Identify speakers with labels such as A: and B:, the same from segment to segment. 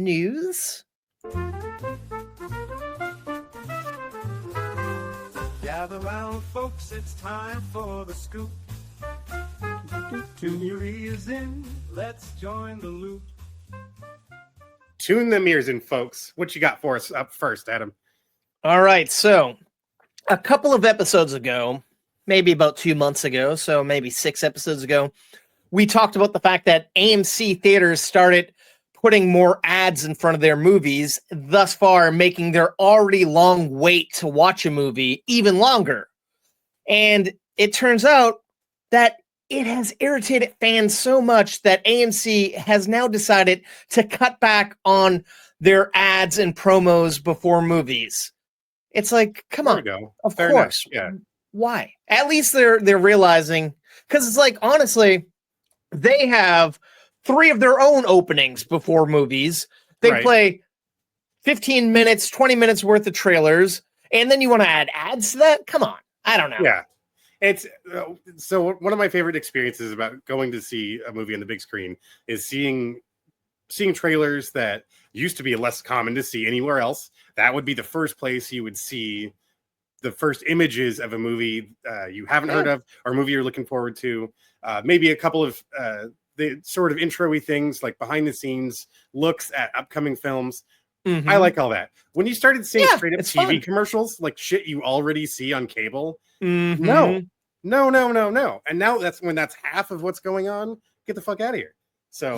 A: news.
B: Gather round, folks, it's time for the scoop. 2 ears in, let's join the loop.
C: Tune them ears in, folks. What you got for us up first, Adam?
A: All right, so a couple of episodes ago, maybe about 2 months ago, so maybe 6 episodes ago, we talked about the fact that AMC theaters started putting more ads in front of their movies, thus far making their already long wait to watch a movie even longer. And it turns out that it has irritated fans so much that AMC has now decided to cut back on their ads and promos before movies. It's like, come on, of course.
C: Yeah.
A: Why? At least they're realizing, because it's like, honestly, they have 3 of their own openings before movies. They play 15 minutes, 20 minutes worth of trailers, and then you want to add ads to that? Come on. I don't know.
C: Yeah. It's so one of my favorite experiences about going to see a movie on the big screen is seeing trailers that used to be less common to see anywhere else. That would be the first place you would see the first images of a movie you haven't heard of, or a movie you're looking forward to. Maybe a couple of the sort of intro-y things like behind the scenes looks at upcoming films. Mm-hmm. I like all that. When you started seeing straight up TV commercials, like shit you already see on cable, no. And now that's half of what's going on. Get the fuck out of here. So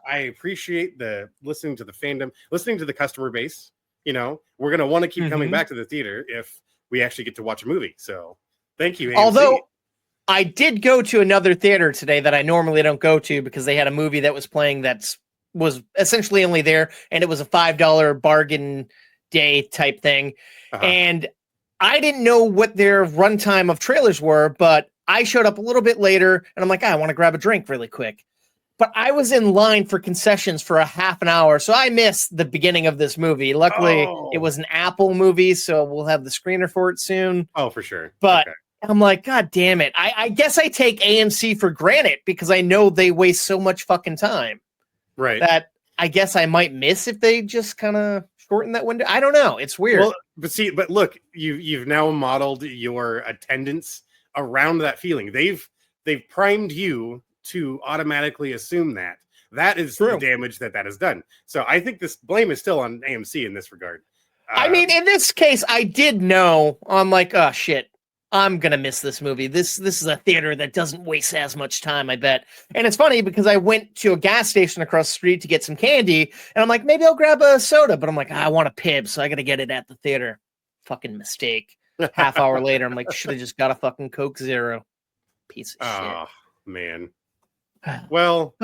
C: I appreciate the listening to the fandom, listening to the customer base. You know, we're going to want to keep coming back to the theater if we actually get to watch a movie. So thank you, AMC.
A: Although I did go to another theater today that I normally don't go to because they had a movie that was playing was essentially only there, and it was a $5 bargain day type thing. And I didn't know what their runtime of trailers were, but I showed up a little bit later, and I'm like, I want to grab a drink really quick. But I was in line for concessions for a half an hour, so I missed the beginning of this movie. Luckily, it was an Apple movie, so we'll have the screener for it soon.
C: Oh, for sure.
A: But I'm like, God damn it. I guess I take AMC for granted because I know they waste so much fucking time.
C: Right.
A: That I guess I might miss if they just kind of shorten that window. I don't know. It's weird. Well,
C: but look, you've now modeled your attendance around that feeling. They've primed you to automatically assume that is the damage that has done. So I think this blame is still on AMC in this regard.
A: I mean, in this case, I did know. I'm like, oh shit, I'm gonna miss this movie. This is a theater that doesn't waste as much time, I bet. And it's funny because I went to a gas station across the street to get some candy, and I'm like, maybe I'll grab a soda, but I'm like, I want a Pib, so I gotta get it at the theater. Fucking mistake. Half hour later, I'm like, should have just got a fucking Coke Zero. Piece of shit. Oh man.
C: Well,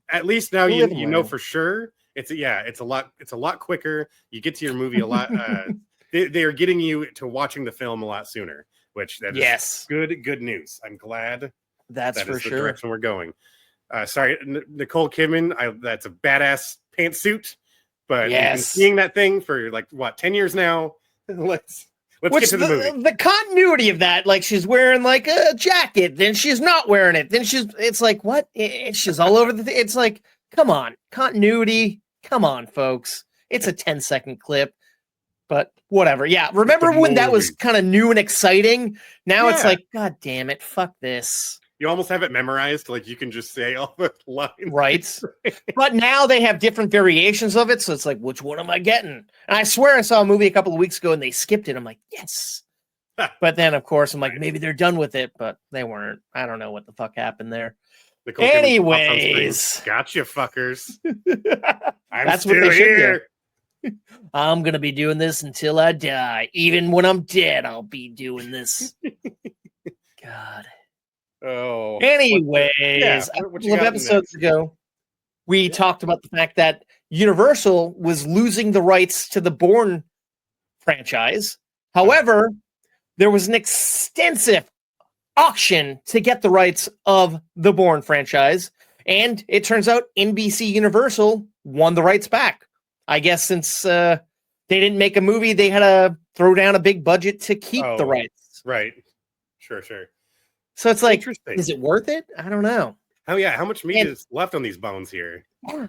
C: at least now you know for sure. It's a lot quicker. You get to your movie a lot. They are getting you to watching the film a lot sooner, which is good news. I'm glad
A: that's for sure
C: the direction we're going. Sorry, Nicole Kidman. That's a badass pantsuit, but you've been seeing that thing for 10 years now. Let's get to the movie.
A: The continuity of that, like she's wearing like a jacket, then she's not wearing it, then it's like what? She's all over the. It's like, come on, continuity. Come on, folks. It's a 10-second clip, but whatever. Yeah, remember when that was kind of new and exciting? Now it's like, God damn it, fuck this.
C: You almost have it memorized, like you can just say all the lines.
A: Right. But now they have different variations of it, so it's like, which one am I getting? And I swear I saw a movie a couple of weeks ago and they skipped it. I'm like, yes. But then, of course, I'm like, maybe they're done with it, but they weren't. I don't know what the fuck happened there. Anyways.
C: Gotcha, fuckers.
A: That's what they should do. I'm going to be doing this until I die. Even when I'm dead, I'll be doing this. God.
C: Oh.
A: Anyways, a couple of episodes ago, we talked about the fact that Universal was losing the rights to the Bourne franchise. However, there was an extensive auction to get the rights of the Bourne franchise, and it turns out NBC Universal won the rights back. I guess since they didn't make a movie, they had to throw down a big budget to keep the rights.
C: Right. Sure.
A: So it's like, is it worth it? I don't know.
C: Oh yeah, how much meat is left on these bones here?
A: Yeah.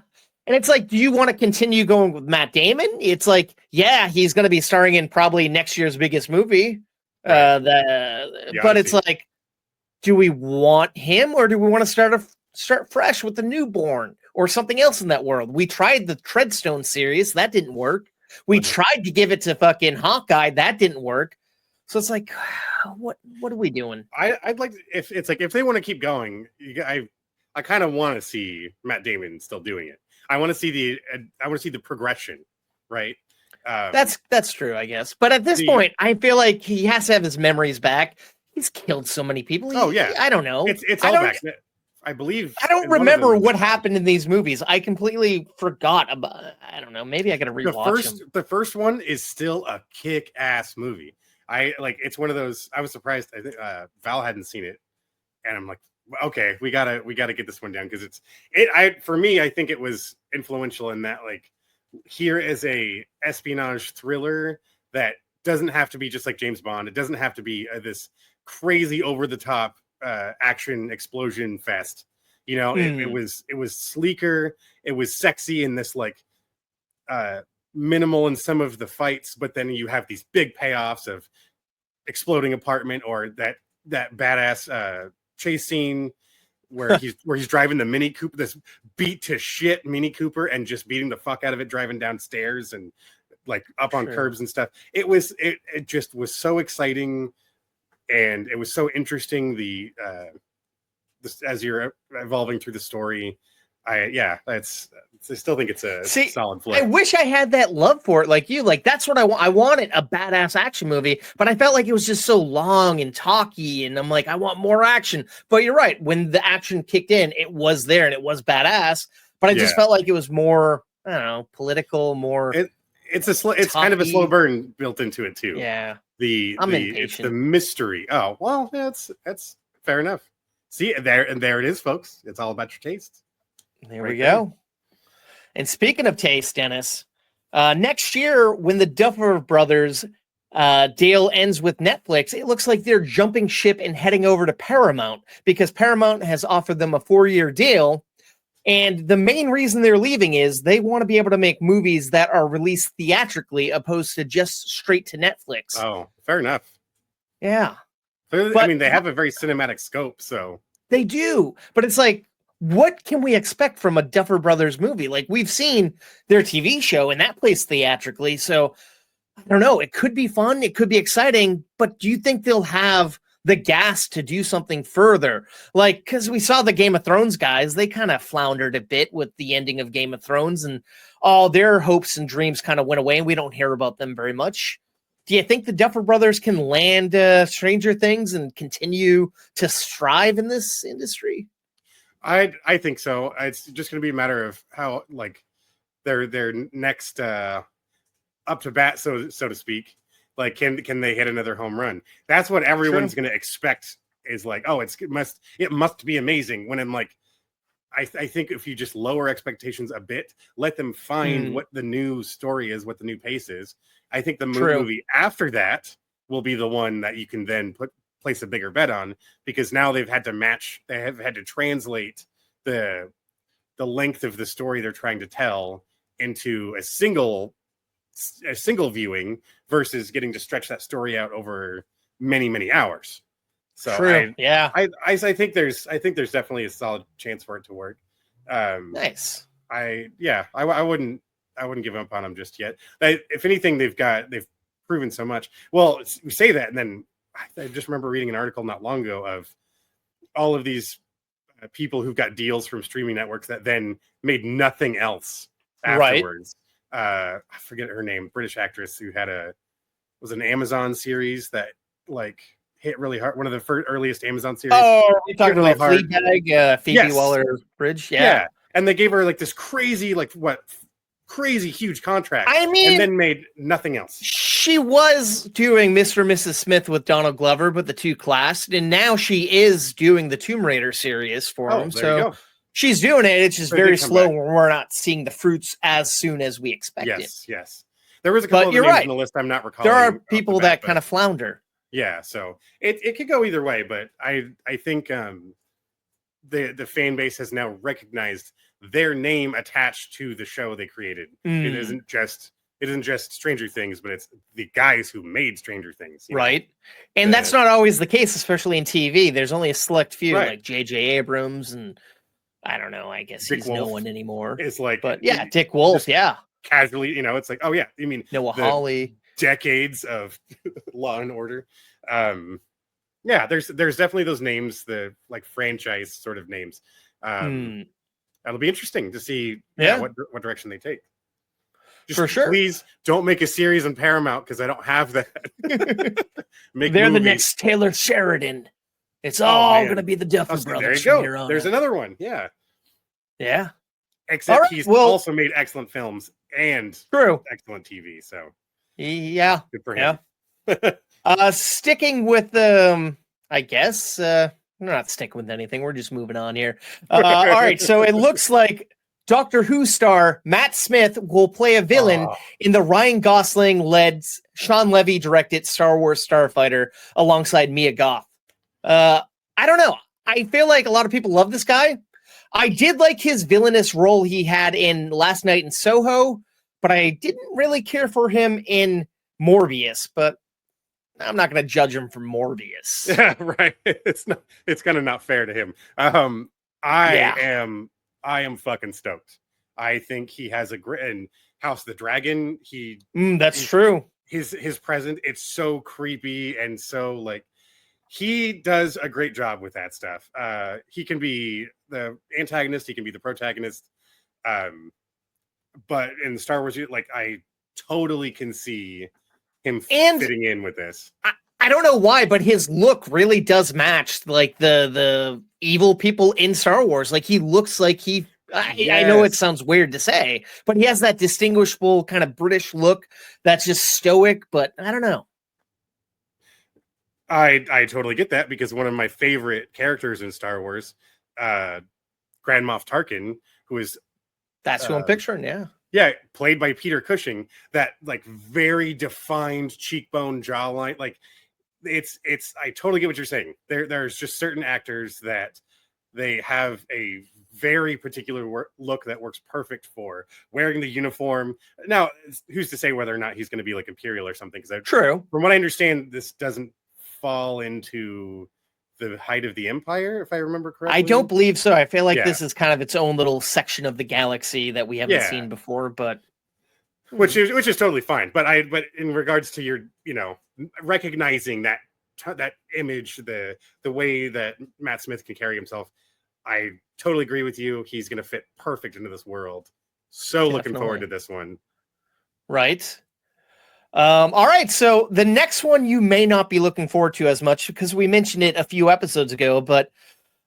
A: And it's like, do you want to continue going with Matt Damon? It's like, yeah, he's going to be starring in probably next year's biggest movie.
C: Right.
A: But it's
C: Odyssey.
A: like, do we want him, or do we want to start fresh with the newborn or something else in that world? We tried the Treadstone series, that didn't work. We tried to give it to fucking Hawkeye, that didn't work. So it's like, what are we doing?
C: I'd like if it's like if they want to keep going, I kind of want to see Matt Damon still doing it. I want to see the progression, right?
A: That's true, I guess. But at this point, I feel like he has to have his memories back. He's killed so many people. I don't know.
C: It's all back. I believe.
A: I don't remember what happened in these movies. I completely forgot about. I don't know. Maybe I got to rewatch them.
C: The first one is still a kick-ass movie. It's one of those. I was surprised. I think Val hadn't seen it, and I'm like, okay, we gotta get this one down because for me, I think it was influential in that here is a espionage thriller that doesn't have to be just like James Bond. It doesn't have to be this crazy over the top action explosion fest. It was sleeker. It was sexy in this minimal in some of the fights, but then you have these big payoffs of exploding apartment or that badass chase scene where he's driving the Mini Cooper, this beat to shit Mini Cooper, and just beating the fuck out of it driving downstairs and up on curbs and stuff. It just was so exciting, and it was so interesting. As you're evolving through the story, I still think it's a solid flick.
A: I wish I had that love for it like you. That's what I want. I wanted a badass action movie, but I felt like it was just so long and talky, and I'm like, I want more action. But you're right. When the action kicked in, it was there and it was badass. But I just felt like it was more, I don't know, political, more.
C: It's kind of a slow burn built into it too.
A: Yeah.
C: I'm impatient. It's the mystery. Oh well, that's fair enough. See there it is, folks. It's all about your taste.
A: There we go. And speaking of taste, Dennis, next year when the Duffer Brothers deal ends with Netflix, it looks like they're jumping ship and heading over to Paramount because Paramount has offered them a 4-year deal. And the main reason they're leaving is they want to be able to make movies that are released theatrically opposed to just straight to Netflix.
C: Oh, fair enough.
A: Yeah.
C: I mean, they have a very cinematic scope, so.
A: They do. But it's like, what can we expect from a Duffer Brothers movie? We've seen their TV show and that plays theatrically. So I don't know. It could be fun. It could be exciting. But do you think they'll have the gas to do something further? Because we saw the Game of Thrones guys, they kind of floundered a bit with the ending of Game of Thrones and all their hopes and dreams kind of went away and we don't hear about them very much. Do you think the Duffer Brothers can land Stranger Things and continue to strive in this industry?
C: I think so. It's just going to be a matter of how their next up to bat, so to speak. Can they hit another home run? That's what everyone's going to expect. Is it must be amazing. When I'm I think if you just lower expectations a bit, let them find what the new story is, what the new pace is. I think the movie after that will be the one that you can then place a bigger bet on, because now they have had to translate the length of the story they're trying to tell into a single viewing versus getting to stretch that story out over many, many hours. So I think there's definitely a solid chance for it to work.
A: Nice.
C: I wouldn't give up on them just yet. If anything, they've proven so much. Well, we say that, and then I just remember reading an article not long ago of all of these people who've got deals from streaming networks that then made nothing else afterwards. Right. I forget her name, British actress who was an Amazon series that hit really hard. One of the earliest Amazon series.
A: Oh, you're talking about Fleabag, Phoebe Waller-Bridge. Yeah.
C: And they gave her this crazy, crazy huge contract.
A: I mean,
C: and then made nothing else.
A: She was doing Mr. and Mrs. Smith with Donald Glover, but the two clashed, and now she is doing the Tomb Raider series for him. So she's doing it. It's just very slow. We're not seeing the fruits as soon as we expected.
C: Yes. There was a couple of names on the list I'm not recalling.
A: There are people that kind of flounder.
C: Yeah, so it could go either way, but I think the fan base has now recognized their name attached to the show they created. It isn't just Stranger Things, but it's the guys who made Stranger Things.
A: Right. And that's not always the case, especially in TV. There's only a select few,
C: Right.
A: like J.J. Abrams, and I don't know, I guess
C: Dick
A: he's
C: Wolf
A: no one anymore.
C: It's like,
A: but yeah, Dick Wolf, yeah.
C: Casually, it's like, oh yeah, you mean
A: Noah
C: the
A: Hawley.
C: decades of Law and Order. Yeah, there's definitely those names, the like franchise sort of names. That'll be interesting to see what direction they take. Just
A: for sure.
C: Please don't make a series on Paramount because I don't have that.
A: They're the next Taylor Sheridan. It's all going to be the Duffy brothers.
C: There you go. There's another one. Yeah.
A: Yeah.
C: Except he's also made excellent films and excellent TV. So
A: yeah,
C: good for him.
A: Sticking with I guess we're not sticking with anything. We're just moving on here. All right. So it looks like Doctor Who star Matt Smith will play a villain in the Ryan Gosling-led, Sean Levy-directed Star Wars Starfighter alongside Mia Goth. I don't know. I feel like a lot of people love this guy. I did like his villainous role he had in Last Night in Soho, but I didn't really care for him in Morbius. But I'm not going to judge him for Morbius.
C: Yeah, right. It's kind of not fair to him. I am fucking stoked. I think he has a great, and House of the Dragon.
A: That's true.
C: His present, it's so creepy and so like he does a great job with that stuff. He can be the antagonist, he can be the protagonist. But in Star Wars, like I totally can see him fitting in with this.
A: I don't know why, but his look really does match like the evil people in Star Wars. Like he looks like I know it sounds weird to say, but he has that distinguishable kind of British look that's just stoic, but I don't know.
C: I totally get that because one of my favorite characters in Star Wars, Grand Moff Tarkin, who is
A: that's who I'm picturing, yeah.
C: Yeah, played by Peter Cushing, that like very defined cheekbone jawline, like it's I totally get what you're saying. There's just certain actors that they have a very particular look that works perfect for wearing the uniform. Now, who's to say whether or not he's going to be like Imperial or something? Because
A: true,
C: from what I understand, this doesn't fall into the height of the Empire, if I remember correctly.
A: I don't believe so. I feel like this is kind of its own little section of the galaxy that we haven't seen before, but
C: which is totally fine. But in regards to your, recognizing that image, the way that Matt Smith can carry himself, I totally agree with you. He's going to fit perfect into this world. So looking forward to this one.
A: Right. All right. So the next one you may not be looking forward to as much because we mentioned it a few episodes ago, but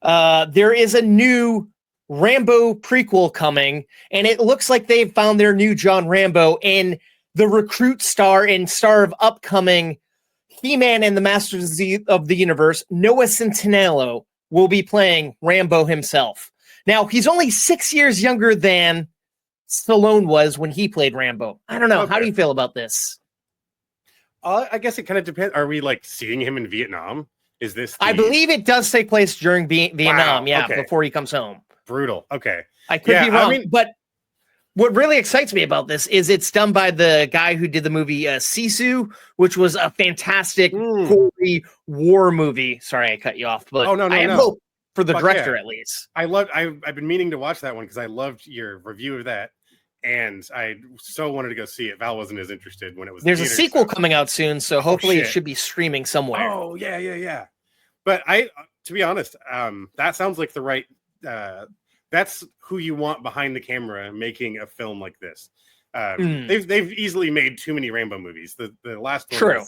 A: there is a new Rambo prequel coming, and it looks like they've found their new John Rambo, and the recruit star and star of upcoming He-Man and the Masters of the Universe, Noah Centineo, will be playing Rambo himself. Now, he's only 6 years younger than Stallone was when he played Rambo. I don't know. Okay. How do you feel about this?
C: I guess it kind of depends. Are we like seeing him in Vietnam? Is this?
A: I believe it does take place during Vietnam. Yeah, before he comes home.
C: Brutal. Okay.
A: I could be wrong, but what really excites me about this is it's done by the guy who did the movie Sisu, which was a fantastic gory war movie. Sorry, I cut you off, but I have hope for the director at least.
C: I've been meaning to watch that one because I loved your review of that, and I so wanted to go see it. Val wasn't as interested when it was.
A: There's a sequel coming out soon, so hopefully it should be streaming somewhere.
C: Oh yeah. But to be honest, that sounds like the right. That's who you want behind the camera making a film like this. They've easily made too many Rambo movies. The last one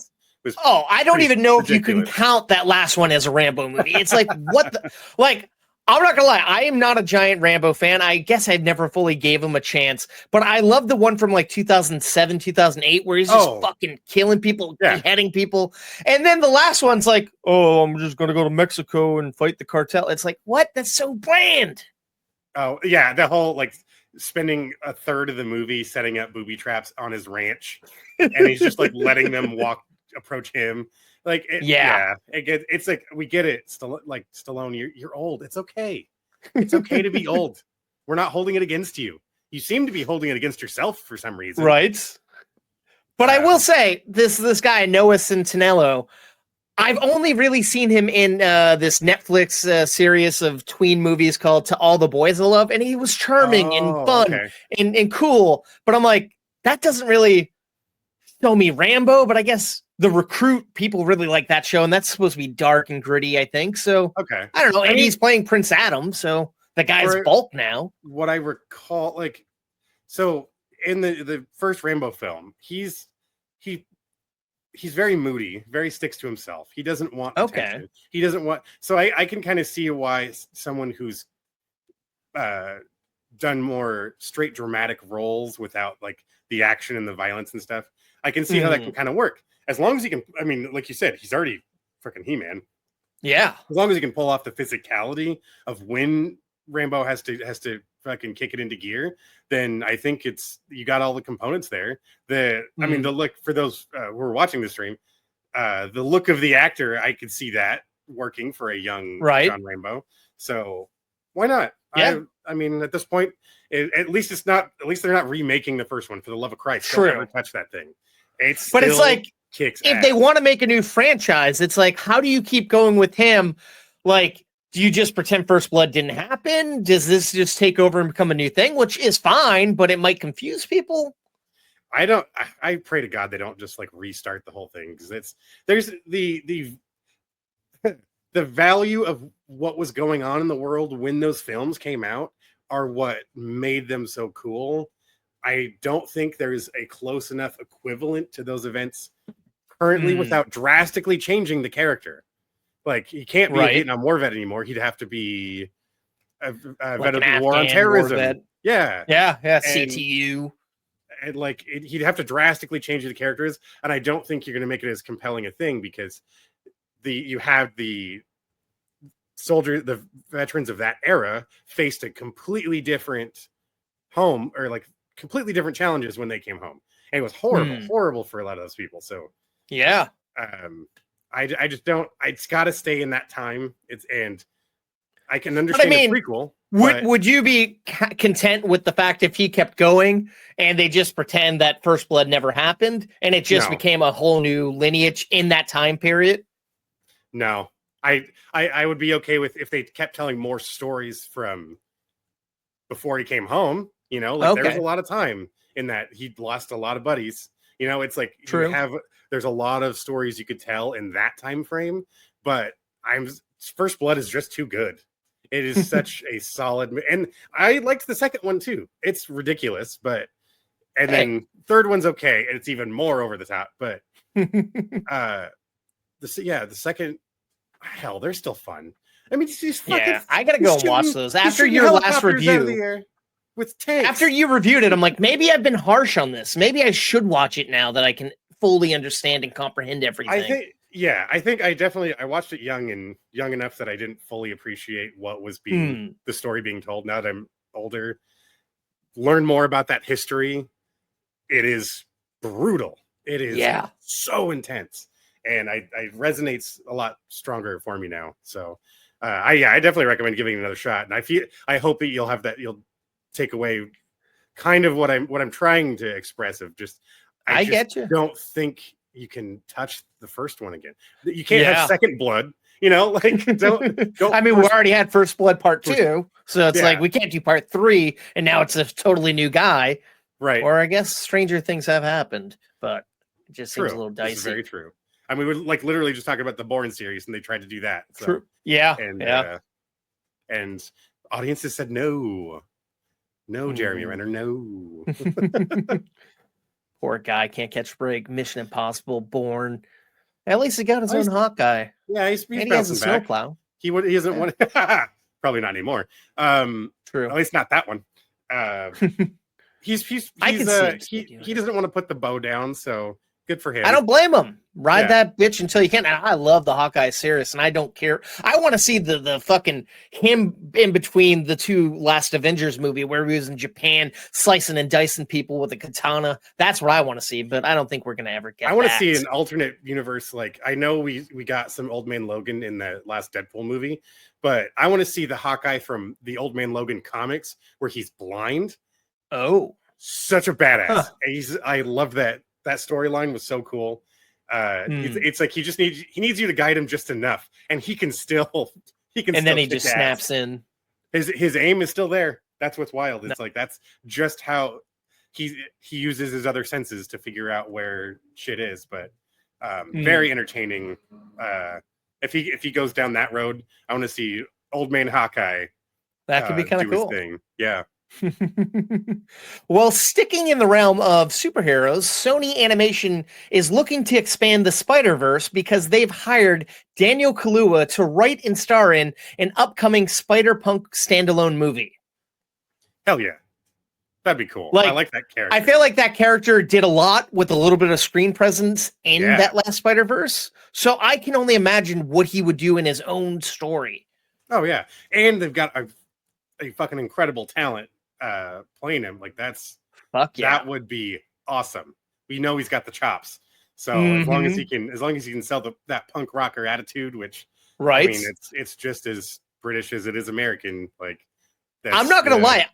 C: was
A: I don't even know if you can count that last one as a Rambo movie. It's like what the I'm not gonna lie, I am not a giant Rambo fan. I guess I never fully gave him a chance, but I love the one from like 2007, 2008, where he's just fucking killing people, beheading people. And then the last one's like, I'm just gonna go to Mexico and fight the cartel. It's like, what? That's so bland.
C: Oh yeah, the whole like spending a third of the movie setting up booby traps on his ranch, and he's just like letting them approach him. Like it's like we get it. Stallone, you're old. It's okay. It's okay to be old. We're not holding it against you. You seem to be holding it against yourself for some reason.
A: Right. But I will say, this guy, Noah Centineo, I've only really seen him in this Netflix series of tween movies called To All the Boys I Love, and he was charming and fun and cool. But I'm like, that doesn't really show me Rambo, but I guess The Recruit, people really like that show, and that's supposed to be dark and gritty, I think. So,
C: okay.
A: I don't know. And he's playing Prince Adam, so the guy's bulk now.
C: What I recall, like, so in the first Rambo film, he's very moody, very sticks to himself. He doesn't want attention. He doesn't want. So I can kind of see why someone who's done more straight dramatic roles without like the action and the violence and stuff, I can see how that can kind of work. As long as he can, I mean, like you said, he's already freaking He-Man.
A: Yeah.
C: As long as he can pull off the physicality of when Rambo has to fucking kick it into gear, then I think you got all the components there. I mean, the look for those who are watching the stream, the look of the actor, I could see that working for a young John Rambo. So why not?
A: Yeah.
C: I mean, at this point, at least they're not remaking the first one, for the love of Christ.
A: True.
C: Don't ever touch that thing. It's
A: like,
C: kicks
A: if
C: ass.
A: they want to make a new franchise, it's like, how do you keep going with him? Like, do you just pretend First Blood didn't happen? Does this just take over and become a new thing, which is fine, but it might confuse people?
C: I pray to God they don't just like restart the whole thing, because there's the value of what was going on in the world when those films came out are what made them so cool. I don't think there's a close enough equivalent to those events currently without drastically changing the character. Like, he can't be a Vietnam War vet anymore. He'd have to be a vet of the war on terrorism. Yeah.
A: CTU.
C: And like, he'd have to drastically change the characters. And I don't think you're going to make it as compelling a thing, because you have the veterans of that era faced a completely different home, or like completely different challenges when they came home. And it was horrible for a lot of those people. So
A: yeah.
C: I just don't. It's got to stay in that time. And I can understand the prequel.
A: Would you be content with the fact if he kept going and they just pretend that First Blood never happened and it just became a whole new lineage in that time period?
C: No, I would be okay with if they kept telling more stories from before he came home. You know, like there was a lot of time in that he'd lost a lot of buddies. You know, it's like there's a lot of stories you could tell in that time frame, but First Blood is just too good. It is such a solid, and I liked the second one too. It's ridiculous, then third one's okay, and it's even more over the top. But the second, hell, they're still fun. I mean,
A: I gotta go and watch those after your last review.
C: With tanks.
A: After you reviewed it, I'm like, maybe I've been harsh on this. Maybe I should watch it now that I can fully understand and comprehend everything.
C: I think I watched it young enough that I didn't fully appreciate what was the story being told. Now that I'm older, learn more about that history. It is brutal. It is so intense, and it resonates a lot stronger for me now. So, I definitely recommend giving it another shot. And I hope that you'll take away kind of what I'm trying to express of just. I get you. Don't think you can touch the first one again. You can't have Second Blood, you know, like don't
A: I mean, we already had First Blood Part 2, so it's like we can't do Part 3 and now it's a totally new guy.
C: Right.
A: Or I guess stranger things have happened, but it just seems a little dicey.
C: This is very true. I mean, we're like literally just talking about the Bourne series and they tried to do that. So,
A: true. Yeah.
C: And audiences said no. No, Jeremy Renner, no.
A: Poor guy, can't catch a break. Mission Impossible, Bourne. At least he got his own Hawkeye.
C: Yeah, he's
A: and he has a snowplow.
C: He doesn't want probably not anymore.
A: True.
C: At least not that one. He doesn't want to put the bow down, so Good for him.
A: I don't blame him. Ride
C: Yeah.
A: that bitch until you can. And I love the Hawkeye series, and I don't care. I want to see the fucking him in between the two last Avengers movie where he was in Japan slicing and dicing people with a katana. That's what I want to see, but I don't think we're gonna ever get.
C: I want to
A: that.
C: see an alternate universe. Like, I know we got some Old Man Logan in the last Deadpool movie, but I want to see the Hawkeye from the Old Man Logan comics where he's blind.
A: Oh,
C: Such a badass.
A: Huh.
C: I love that storyline was so cool. It's like he needs you to guide him just enough, and he can still
A: and then he just snaps in.
C: His aim is still there. That's what's wild. It's like that's just how he uses his other senses to figure out where shit is. But very entertaining. If he goes down that road, I want to see Old Man Hawkeye.
A: That could be kind of cool.
C: Thing. Yeah.
A: Well, sticking in the realm of superheroes, Sony Animation is looking to expand the Spider-Verse because they've hired Daniel Kaluuya to write and star in an upcoming Spider-Punk standalone movie.
C: Hell yeah. That'd be cool.
A: Like,
C: I like that character.
A: I feel like that character did a lot with a little bit of screen presence in that last Spider-Verse. So I can only imagine what he would do in his own story.
C: Oh, yeah. And they've got a fucking incredible talent playing him. Like, that would be awesome. We know he's got the chops. So as long as he can sell that punk rocker attitude, which I mean, it's just as British as it is American. Like,
A: I'm not gonna lie,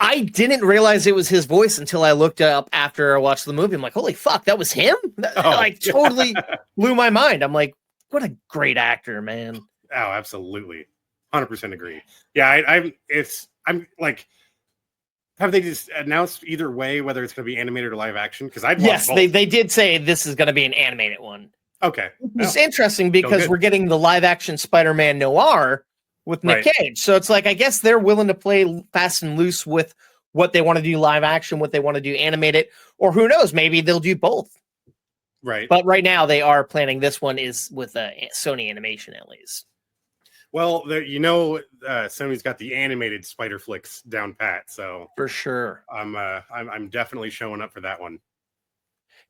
A: I didn't realize it was his voice until I looked up after I watched the movie. I'm like, holy fuck, that was him? Like, totally blew my mind. I'm like, what a great actor, man.
C: Oh, absolutely. 100% agree. Yeah, I'm like, have they just announced either way whether it's going to be animated or live action? Because
A: they did say this is going to be an animated one.
C: Okay,
A: it's interesting because we're getting the live action Spider-Man noir with Nick Cage, so it's like I guess they're willing to play fast and loose with what they want to do live action, what they want to do animated, or who knows, maybe they'll do both.
C: Right.
A: But right now they are planning this one is with Sony Animation at least.
C: Well, Sony's got the animated Spider flicks down pat, so
A: for sure,
C: I'm definitely showing up for that one.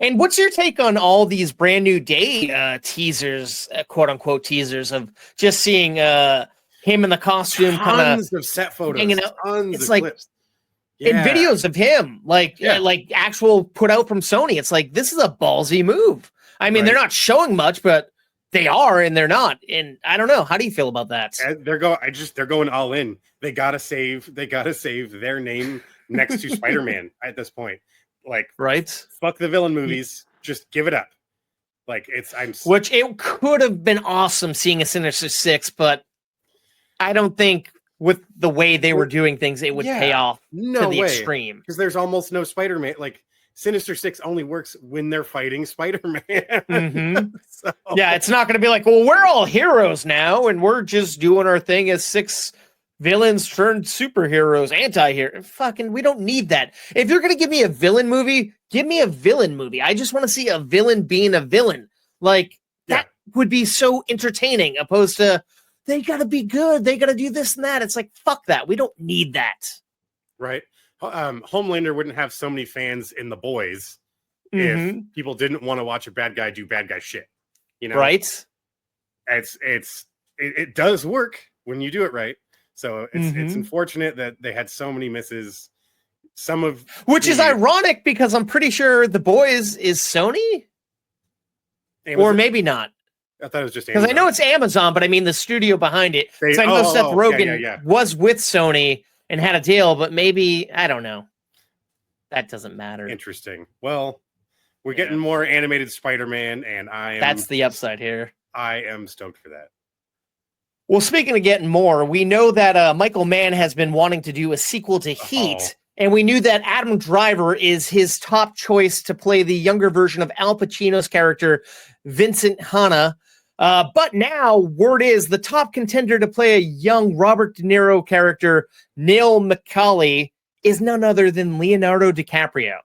A: And what's your take on all these brand new day teasers, quote unquote teasers of just seeing him in the costume,
C: tons of set photos,
A: hanging out.
C: Tons
A: it's
C: of
A: like
C: clips.
A: And videos of him, like actual put out from Sony. It's like this is a ballsy move. I mean, they're not showing much, but they are, and they're not. And I don't know. How do you feel about that?
C: They're going all in. They gotta save their name next to Spider-Man at this point. Like, fuck the villain movies. Just give it up. Like, which it could have been awesome seeing a Sinister Six, but I don't think with the way they were doing things, it would pay off to the extreme. Because there's almost no Spider-Man. Like, Sinister Six only works when they're fighting Spider-Man.
A: So. Yeah, it's not going to be like, well, we're all heroes now, and we're just doing our thing as six villains turned superheroes, anti-hero. Fucking, we don't need that. If you're going to give me a villain movie, give me a villain movie. I just want to see a villain being a villain. Like, that would be so entertaining, opposed to, they got to be good, they got to do this and that. It's like, fuck that. We don't need that.
C: Right. Homelander wouldn't have so many fans in The Boys if people didn't want to watch a bad guy do bad guy shit. You know,
A: right?
C: It does work when you do it right. So it's unfortunate that they had so many misses. Which is ironic because I'm pretty sure The Boys is Sony, or maybe not. I thought it was just
A: because I know it's Amazon, but I mean the studio behind it. I know Seth Rogen was with Sony and had a deal, but maybe, I don't know. That doesn't matter.
C: Interesting. Well, we're getting more animated Spider-Man, and
A: that's the upside here.
C: I am stoked for that.
A: Well, speaking of getting more, we know that Michael Mann has been wanting to do a sequel to Heat, and we knew that Adam Driver is his top choice to play the younger version of Al Pacino's character, Vincent Hanna. But now, word is the top contender to play a young Robert De Niro character, Neil McCauley, is none other than Leonardo DiCaprio.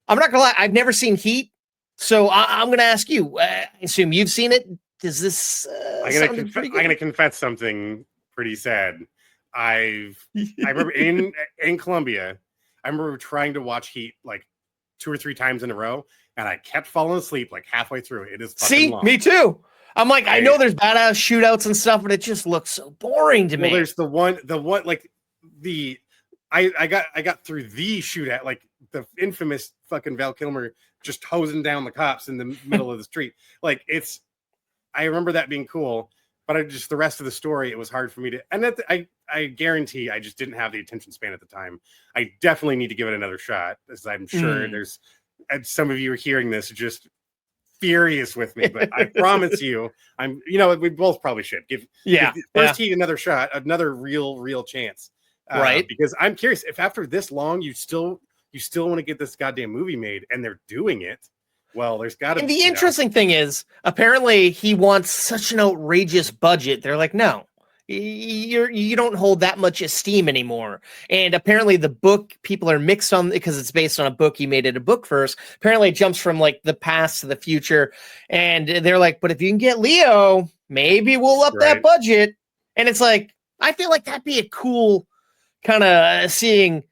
A: I'm not going to lie, I've never seen Heat, so I'm going to ask you. I assume you've seen it. Does this
C: I'm going to confess something pretty sad. I remember in Colombia, I remember trying to watch Heat like 2 or 3 times in a row, and I kept falling asleep like halfway through. It is fucking
A: See,
C: long.
A: me too. I'm like, I know there's badass shootouts and stuff, but it just looks so boring to me.
C: Well, there's the one like I got through the shootout, like the infamous fucking Val Kilmer just hosing down the cops in the middle of the street. Like I remember that being cool, but the rest of the story, it was hard for me to. And I guarantee I just didn't have the attention span at the time. I definitely need to give it another shot, as I'm sure there's some of you are hearing this just furious with me, but I promise you, we both probably should give First Heat another shot, another real chance,
A: right?
C: Because I'm curious if after this long you still want to get this goddamn movie made, and they're doing it. Well, there's got to.
A: And the interesting thing is, apparently, he wants such an outrageous budget. They're like, no, you don't hold that much esteem anymore. And apparently, the book people are mixed on because it's based on a book. He made it a book first. Apparently, it jumps from like the past to the future. And they're like, but if you can get Leo, maybe we'll up that budget. And it's like, I feel like that'd be a cool kind of seeing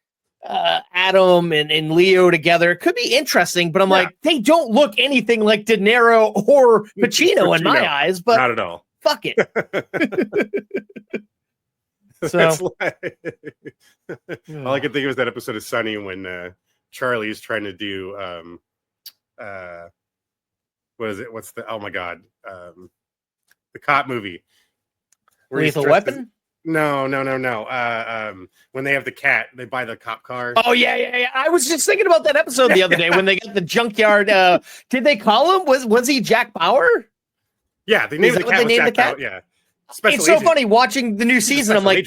A: Adam and Leo together. It could be interesting, but I'm like, they don't look anything like De Niro or Pacino in my eyes, but
C: not at all.
A: Fuck it.
C: So all I can think of is that episode of Sunny when Charlie is trying to do what is it? What's the oh my god? The cop movie.
A: Lethal Weapon?
C: No. When they have the cat, they buy the cop car.
A: Oh yeah. I was just thinking about that episode the other day when they got the junkyard. Did they call him? Was he Jack Bauer?
C: Yeah, they named the cat. Jack Bauer. Yeah,
A: Special it's agent. So funny watching the new season. I'm like,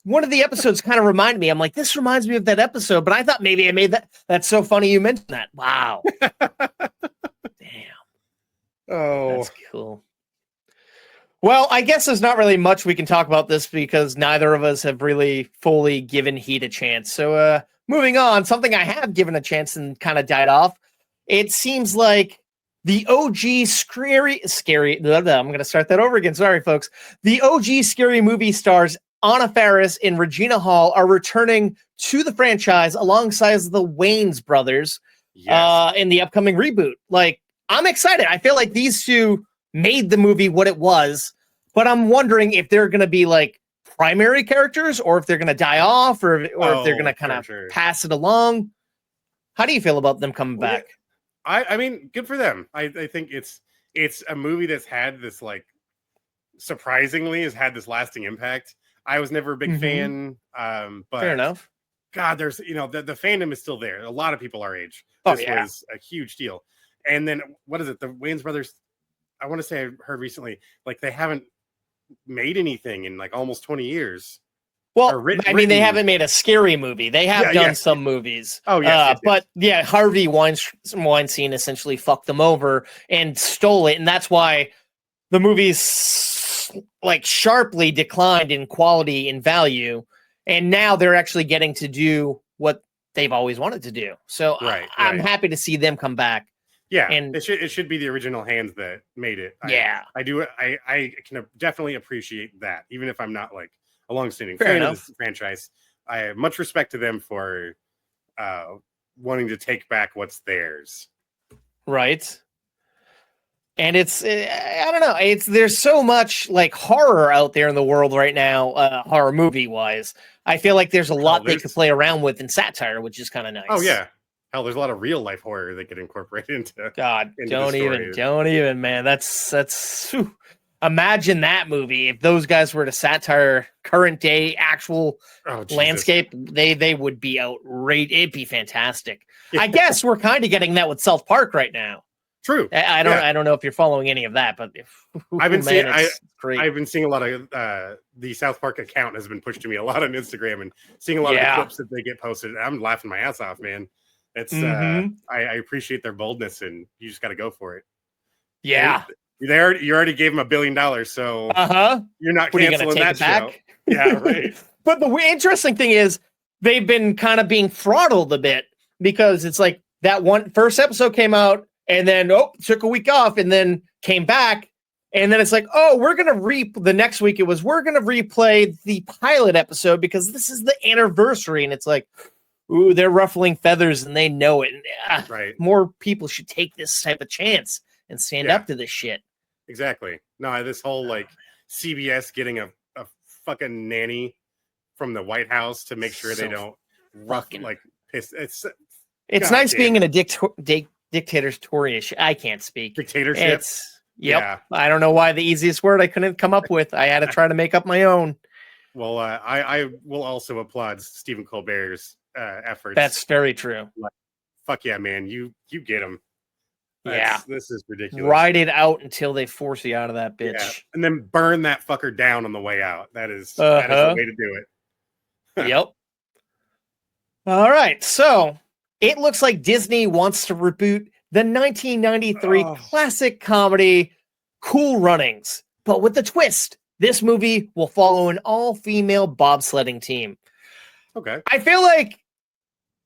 A: one of the episodes kind of reminded me. I'm like, this reminds me of that episode, but I thought maybe I made that. That's so funny you mentioned that. Wow. Damn.
C: Oh,
A: that's cool. Well, I guess there's not really much we can talk about this because neither of us have really fully given Heat a chance. So moving on, something I have given a chance and kind of died off. It seems like the OG scary. I'm going to start that over again. Sorry, folks. The OG scary movie stars Anna Faris and Regina Hall are returning to the franchise alongside the Wayans brothers in the upcoming reboot. Like, I'm excited. I feel like these two made the movie what it was, but I'm wondering if they're going to be like primary characters or if they're going to die off or if they're going to kind of pass it along. How do you feel about them coming back?
C: I mean, good for them. I think it's a movie that's had this like surprisingly has had this lasting impact. I was never a big fan, but
A: fair enough.
C: God, there's the fandom is still there. A lot of people our age. This was a huge deal. And then what is it? The Wayans brothers. I want to say I heard recently, like they haven't made anything in like almost 20 years.
A: Well, they haven't made a scary movie. They have done some movies.
C: Oh, yes.
A: But Harvey Weinstein essentially fucked them over and stole it. And that's why the movies like sharply declined in quality and value. And now they're actually getting to do what they've always wanted to do. So I'm happy to see them come back.
C: Yeah, and it should be the original hands that made it. I can definitely appreciate that, even if I'm not like a long-standing fan of this franchise. I have much respect to them for wanting to take back what's theirs.
A: Right. And it's I don't know. There's so much like horror out there in the world right now, horror movie wise. I feel like there's a lot they could play around with in satire, which is kind of nice.
C: Oh yeah. Hell, there's a lot of real life horror that get incorporated into.
A: God, don't even, man. That's. Whew. Imagine that movie if those guys were to satire current day actual landscape. They would be outrageous. It'd be fantastic. I guess we're kind of getting that with South Park right now.
C: True.
A: I don't know if you're following any of that, but
C: I've been seeing a lot of the South Park account has been pushed to me a lot on Instagram and seeing a lot of the clips that they get posted. I'm laughing my ass off, man. It's I appreciate their boldness, and you just got to go for it.
A: Yeah,
C: you already gave them $1 billion, so you're not canceling that show. Yeah, right.
A: But the interesting thing is they've been kind of being throttled a bit because it's like that one first episode came out and then took a week off and then came back. And then it's like, we're going to the next week we're going to replay the pilot episode because this is the anniversary. And it's like, ooh, they're ruffling feathers and they know it. And,
C: Right.
A: more people should take this type of chance and stand
C: Yeah.
A: up to this shit.
C: Exactly. No, this whole like CBS getting a fucking nanny from the White House to make sure they
A: So
C: don't
A: fucking-
C: like piss. It's
A: It's
C: God
A: nice
C: damn
A: being
C: it.
A: in a dictatorial. I can't speak.
C: Dictatorship.
A: Yep.
C: Yeah.
A: I don't know why the easiest word I couldn't come up with. I had to try to make up my own.
C: Well, I will also applaud Stephen Colbert's efforts.
A: That's very true.
C: Fuck yeah, man. You get him.
A: Yeah.
C: This is ridiculous.
A: Ride it out until they force you out of that bitch.
C: Yeah. And then burn that fucker down on the way out. That is the way to do it.
A: Yep. All right. So it looks like Disney wants to reboot the 1993 classic comedy Cool Runnings, but with a twist. This movie will follow an all-female bobsledding team.
C: Okay.
A: I feel like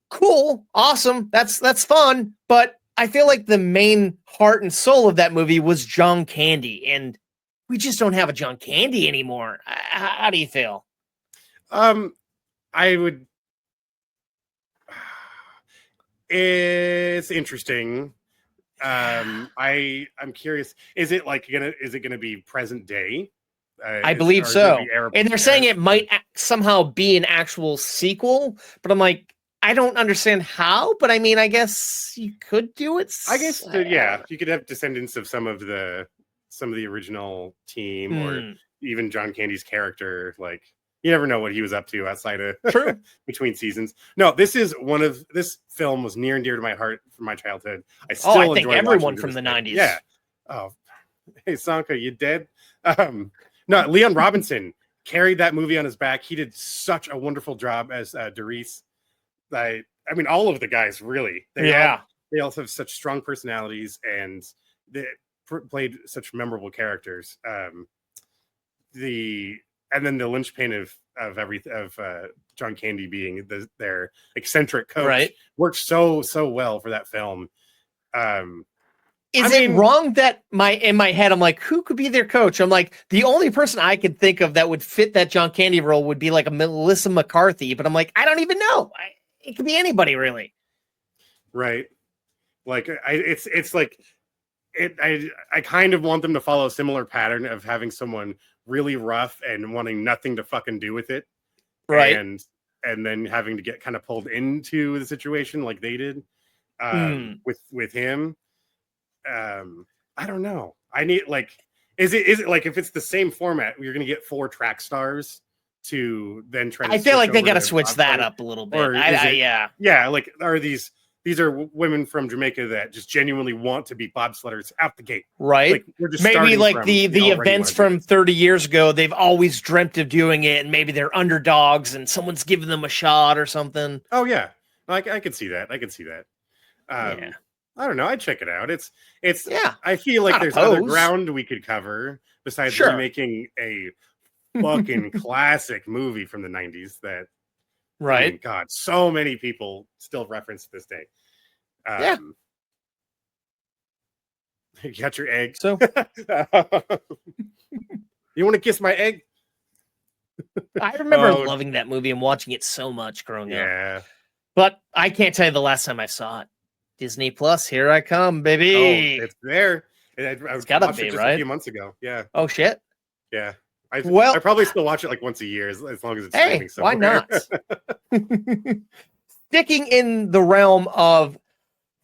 A: cool, awesome, that's fun, but I feel like the main heart and soul of that movie was John Candy, and we just don't have a John Candy anymore. How do you feel?
C: I would. It's interesting. I'm curious. Is it gonna be present day?
A: I believe so. And they're saying it might somehow be an actual sequel, but I'm like, I don't understand how, but I mean, I guess you could do it.
C: I guess, yeah, you could have descendants of some of the original team, or even John Candy's character. Like, you never know what he was up to outside of between seasons. No, this film was near and dear to my heart from my childhood. I think
A: everyone from the 90s.
C: Yeah. Oh, hey, Sanka, you dead? No, Leon Robinson carried that movie on his back. He did such a wonderful job as Doris. I mean, all of the guys really. They all have such strong personalities, and they played such memorable characters. And then the linchpin of John Candy being their eccentric coach worked so well for that film.
A: Is it wrong that in my head I'm like, who could be their coach? I'm like, the only person I could think of that would fit that John Candy role would be like a Melissa McCarthy, but I'm like, I don't even know. It could be anybody, really.
C: Right. Like it's like I kind of want them to follow a similar pattern of having someone really rough and wanting nothing to fucking do with it,
A: right?
C: And then having to get kind of pulled into the situation like they did with him. I don't know. I need is it like if it's the same format, you're gonna get 4 track stars to then try to
A: I feel like they gotta switch that up a little bit.
C: Yeah, like are these are women from Jamaica that just genuinely want to be bobsledders out the gate,
A: right?
C: Like, we're just
A: maybe like the events from 30 years ago, they've always dreamt of doing it, and maybe they're underdogs and someone's giving them a shot or something.
C: Oh yeah, I could see that. Yeah. I don't know. I'd check it out. It's I feel like there's other ground we could cover besides remaking a fucking classic movie from the 90s that,
A: right?
C: I mean, God, so many people still reference to this day. You got your egg.
A: So
C: you want to kiss my egg?
A: I remember loving that movie and watching it so much growing up.
C: Yeah.
A: But I can't tell you the last time I saw it. Disney Plus, here I come, baby.
C: Oh, it's there.
A: It's gotta be,
C: just
A: right?
C: A few months ago. Yeah.
A: Oh shit.
C: Yeah. I probably still watch it like once a year as long as it's streaming somewhere.
A: Why not? Sticking in the realm of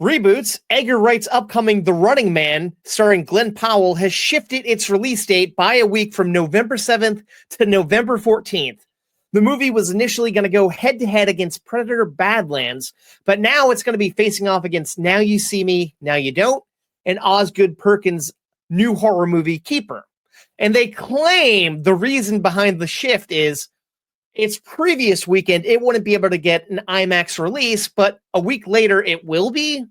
A: reboots, Edgar Wright's upcoming The Running Man, starring Glenn Powell, has shifted its release date by a week from November 7th to November 14th. The movie was initially going to go head-to-head against Predator Badlands, but now it's going to be facing off against Now You See Me, Now You Don't, and Osgood Perkins' new horror movie, Keeper. And they claim the reason behind the shift is its previous weekend, it wouldn't be able to get an IMAX release, but a week later it will be.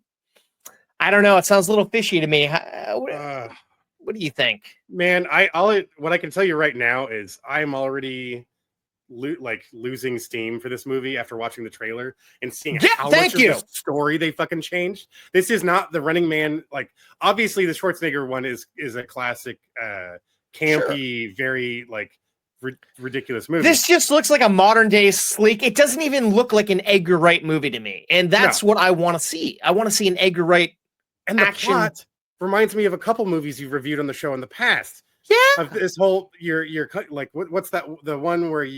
A: I don't know. It sounds a little fishy to me. What do you think?
C: Man, what I can tell you right now is I'm already losing steam for this movie after watching the trailer and seeing how much of the story they fucking changed. This is not The Running Man. Like, obviously the Schwarzenegger one is a classic campy, very like ridiculous movie.
A: This just looks like a modern day sleek. It doesn't even look like an Edgar Wright movie to me, and that's what I want to see. I want to see an Edgar Wright
C: and the
A: action.
C: plot reminds me of a couple movies you've reviewed on the show in the past.
A: Yeah,
C: of this whole you're like what's that, the one where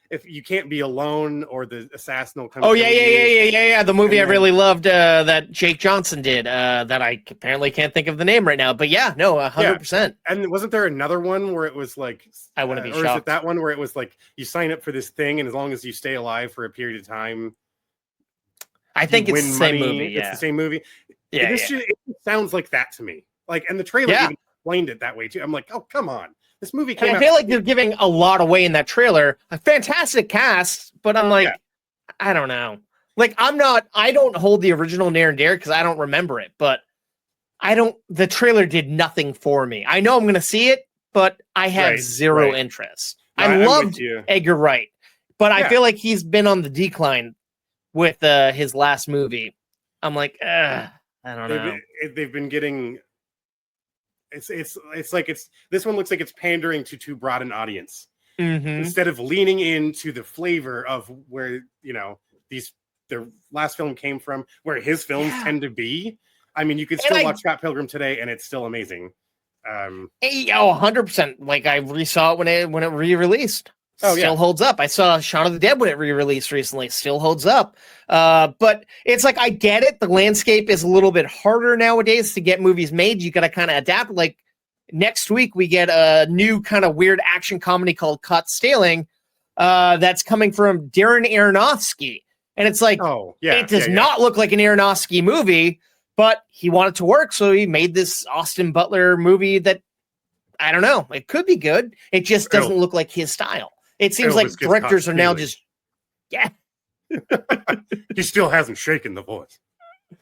C: if you can't be alone or the assassin will come.
A: Oh yeah. The movie I really loved that Jake Johnson did that I apparently can't think of the name right now. But yeah, no, 100%.
C: And wasn't there another one where it was like
A: I wouldn't be
C: or
A: shocked.
C: is it that one where it was like you sign up for this thing and as long as you stay alive for a period of time,
A: I think it's the same
C: money?
A: movie. Yeah,
C: It's the same movie.
A: Yeah,
C: it sounds like that to me. Like, and the trailer even explained it that way too. I'm like, oh come on. This movie came out.
A: I feel like they're giving a lot away in that trailer. A fantastic cast, but I'm like, I don't know. Like, I don't hold the original near and dear because I don't remember it, but the trailer did nothing for me. I know I'm going to see it, but I have zero interest. No, I loved Edgar Wright, but I feel like he's been on the decline with his last movie. I'm like, I don't know.
C: They've been getting... It's like this one looks like it's pandering to too broad an audience instead of leaning into the flavor of where their last film came from, where his films tend to be. I mean, you could still watch Scott Pilgrim today, and it's still amazing.
A: 100%. Like I resaw it when it re-released. Still holds up. I saw Shaun of the Dead when it re-released recently. Still holds up. But it's like, I get it. The landscape is a little bit harder nowadays to get movies made. You got to kind of adapt. Like next week, we get a new kind of weird action comedy called Caught Stealing that's coming from Darren Aronofsky. And it's like, it does not look like an Aronofsky movie, but he wanted to work. So he made this Austin Butler movie that, I don't know, it could be good. It just doesn't look like his style. It seems like directors are now just,
C: he still hasn't shaken the voice.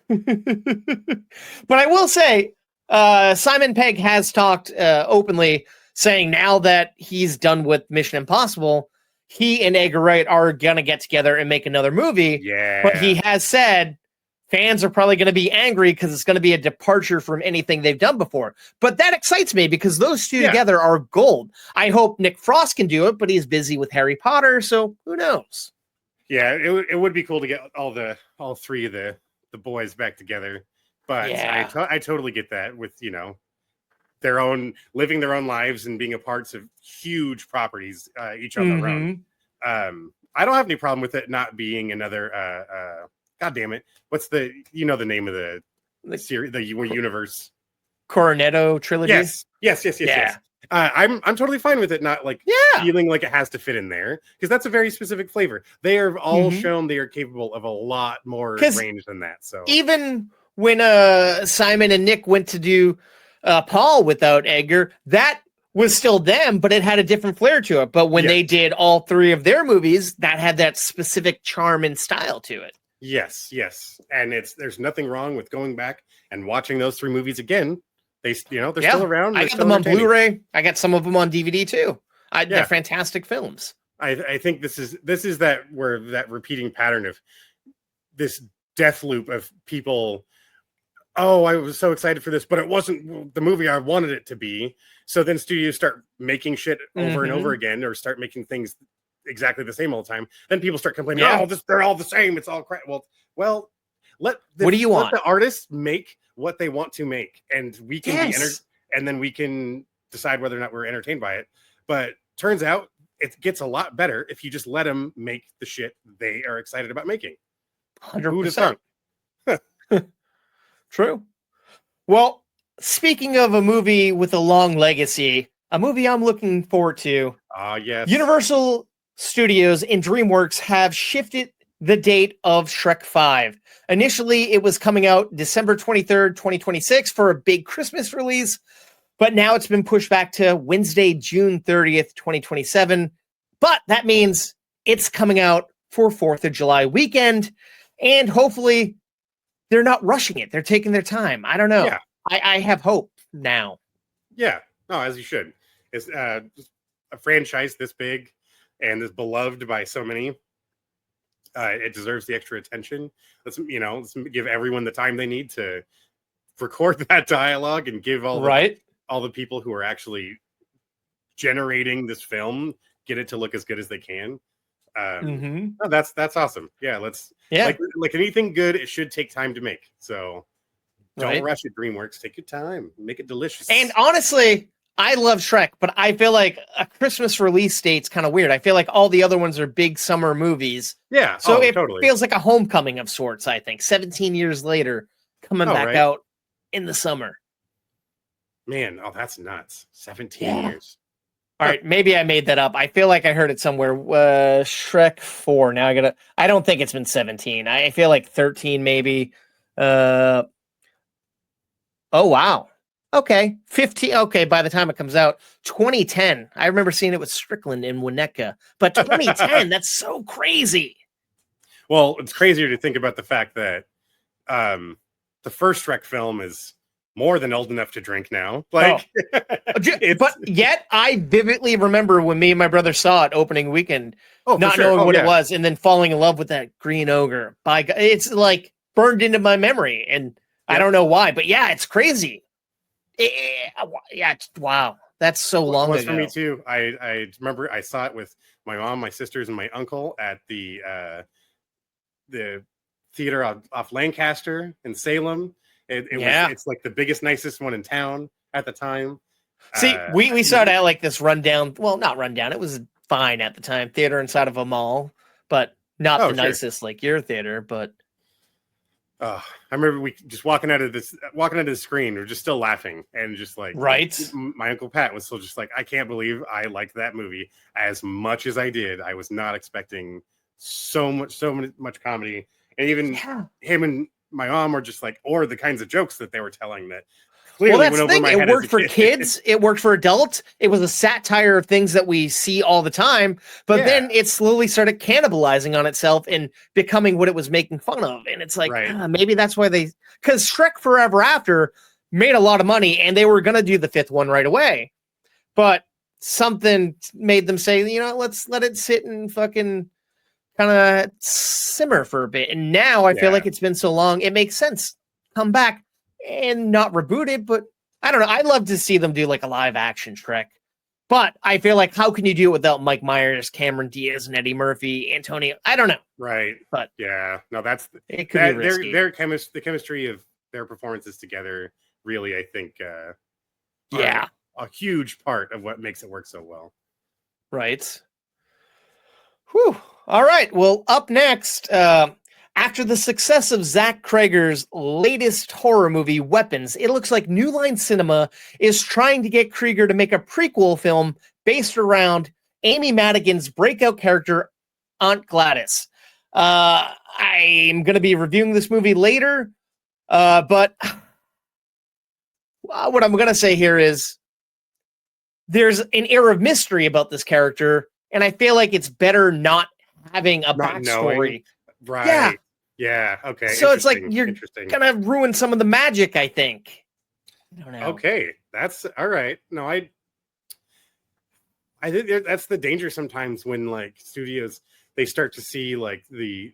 A: But I will say, Simon Pegg has talked openly, saying now that he's done with Mission Impossible, he and Edgar Wright are going to get together and make another movie.
C: Yeah.
A: But he has said fans are probably going to be angry because it's going to be a departure from anything they've done before. But that excites me because those two together are gold. I hope Nick Frost can do it, but he's busy with Harry Potter, so who knows?
C: Yeah, it would be cool to get all three of the boys back together. But I totally get that with, living their own lives and being a parts of huge properties, each on their own. I don't have any problem with it not being another God damn it. What's the name of the series, the universe?
A: Cornetto trilogy?
C: Yes. I'm totally fine with it not feeling like it has to fit in there because that's a very specific flavor. They are all shown they are capable of a lot more range than that. So even
A: when Simon and Nick went to do Paul without Edgar, that was still them, but it had a different flair to it. But when they did all three of their movies, that had that specific charm and style to it.
C: Yes. And there's nothing wrong with going back and watching those three movies again. They're still around.
A: I got them on Blu-ray. I got some of them on DVD too. They're fantastic films.
C: I think this is that repeating pattern of this death loop of people. Oh, I was so excited for this, but it wasn't the movie I wanted it to be. So then studios start making shit over and over again, or start making things exactly the same all the time. Then people start complaining, they're all the same. It's all crap. Well, what do you want? Let the artists make what they want to make, and we can and then we can decide whether or not we're entertained by it. But turns out it gets a lot better if you just let them make the shit they are excited about making.
A: 100%. True. Well, speaking of a movie with a long legacy, a movie I'm looking forward to.
C: Yes.
A: Universal Studios and DreamWorks have shifted the date of Shrek 5. Initially, it was coming out December 23rd, 2026 for a big Christmas release, but now it's been pushed back to Wednesday, June 30th, 2027. But that means it's coming out for 4th of July weekend, and hopefully they're not rushing it. They're taking their time. I don't know. Yeah. I have hope now. Yeah.
C: No, as you should. It's a franchise this big and is beloved by so many. It deserves the extra attention. Let's give everyone the time they need to record that dialogue and give all the people who are actually generating this film get it to look as good as they can.
A: Mm-hmm.
C: No, that's awesome. Yeah, like anything good, it should take time to make. So don't rush it, DreamWorks. Take your time, make it delicious.
A: And honestly, I love Shrek, but I feel like a Christmas release date's kind of weird. I feel like all the other ones are big summer movies.
C: Yeah,
A: so it
C: totally
A: feels like a homecoming of sorts. I think 17 years later, coming back out in the summer.
C: Man, that's nuts. 17 years.
A: All right, maybe I made that up. I feel like I heard it somewhere. Shrek 4. Now I don't think it's been 17. I feel like 13 maybe. Oh wow. Okay, 15. Okay, by the time it comes out, 2010. I remember seeing it with Strickland in Winnetka. But 2010, that's so crazy.
C: Well, it's crazier to think about the fact that the first Shrek film is more than old enough to drink now. Like,
A: but yet I vividly remember when me and my brother saw it opening weekend, not knowing what it was, and then falling in love with that green ogre. By God, it's like burned into my memory, and I don't know why, but yeah, it's crazy. Wow, that's so long ago.
C: For me too. I remember I saw it with my mom, my sisters, and my uncle at the theater off Lancaster in Salem. It's like the biggest, nicest one in town at the time.
A: See, we saw it at like this rundown. Well, not rundown. It was fine at the time. Theater inside of a mall, but not the nicest like your theater. But
C: I remember we just walking out of the screen. We're just still laughing and just like My Uncle Pat was still just like, I can't believe I liked that movie as much as I did. I was not expecting so much comedy, and even him and my mom were just like, or the kinds of jokes that they were telling that clearly went over my head.
A: It worked for kids. It worked for adults. It was a satire of things that we see all the time. But then it slowly started cannibalizing on itself and becoming what it was making fun of. And it's like, maybe that's why because Shrek Forever After made a lot of money and they were going to do the fifth one right away. But something made them say, let's let it sit and fucking kind of simmer for a bit. And now I feel like it's been so long, it makes sense. Come back and not reboot it, but I don't know. I'd love to see them do like a live action Shrek. But I feel like, how can you do it without Mike Myers, Cameron Diaz, and Eddie Murphy, Antonio? I don't know.
C: Right.
A: But
C: yeah, no,
A: it could be risky.
C: The chemistry of their performances together really, I think, a huge part of what makes it work so well.
A: Right. Whew. All right. Well, up next, after the success of Zach Krieger's latest horror movie, Weapons, it looks like New Line Cinema is trying to get Krieger to make a prequel film based around Amy Madigan's breakout character, Aunt Gladys. I'm going to be reviewing this movie later, but what I'm going to say here is there's an air of mystery about this character, and I feel like it's better not having a backstory.
C: Right. Yeah. Okay.
A: So it's like you're gonna ruin some of the magic, I think. I don't know.
C: Okay. That's all right. No, I think that's the danger sometimes when like studios, they start to see like the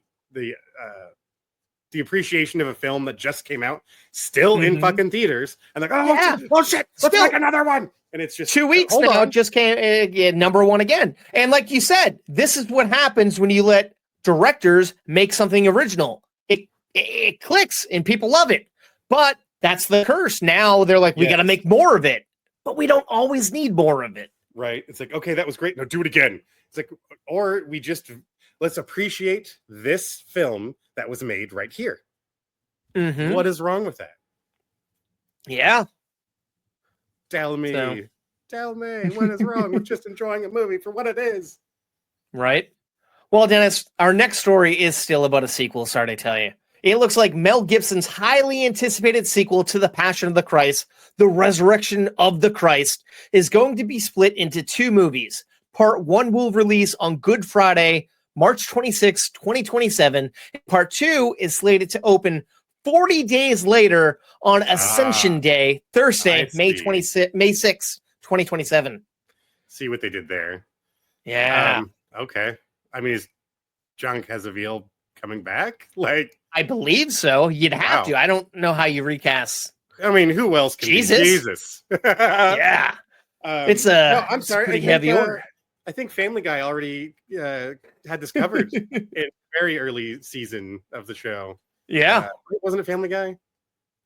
C: appreciation of a film that just came out still in fucking theaters, and like, oh shit, let's make another one. And it's just
A: 2 weeks now, just came number one again. And like you said, this is what happens when you let directors make something original. It clicks and people love it. But that's the curse. Now they're like, we got to make more of it. But we don't always need more of it.
C: Right. It's like, okay, that was great. No, do it again. It's like, or let's appreciate this film that was made right here.
A: Mm-hmm.
C: What is wrong with that?
A: Yeah.
C: Tell me what is wrong with just enjoying a movie for what it is.
A: Right. Well, Dennis, our next story is still about a sequel, sorry to tell you. It looks like Mel Gibson's highly anticipated sequel to The Passion of the Christ, The Resurrection of the Christ, is going to be split into two movies. Part 1 will release on Good Friday, March 26, 2027. Part 2 is slated to open 40 days later on Ascension Day, Thursday, May 6, 2027.
C: See what they did there.
A: Yeah.
C: Okay. I mean, is John Cazaville coming back? Like,
A: I believe so. You'd have to. I don't know how you recast.
C: I mean, who else can be Jesus?
A: Yeah. I'm sorry. Pretty heavy order.
C: I think Family Guy already had this covered in very early season of the show.
A: Yeah.
C: Wasn't it Family Guy?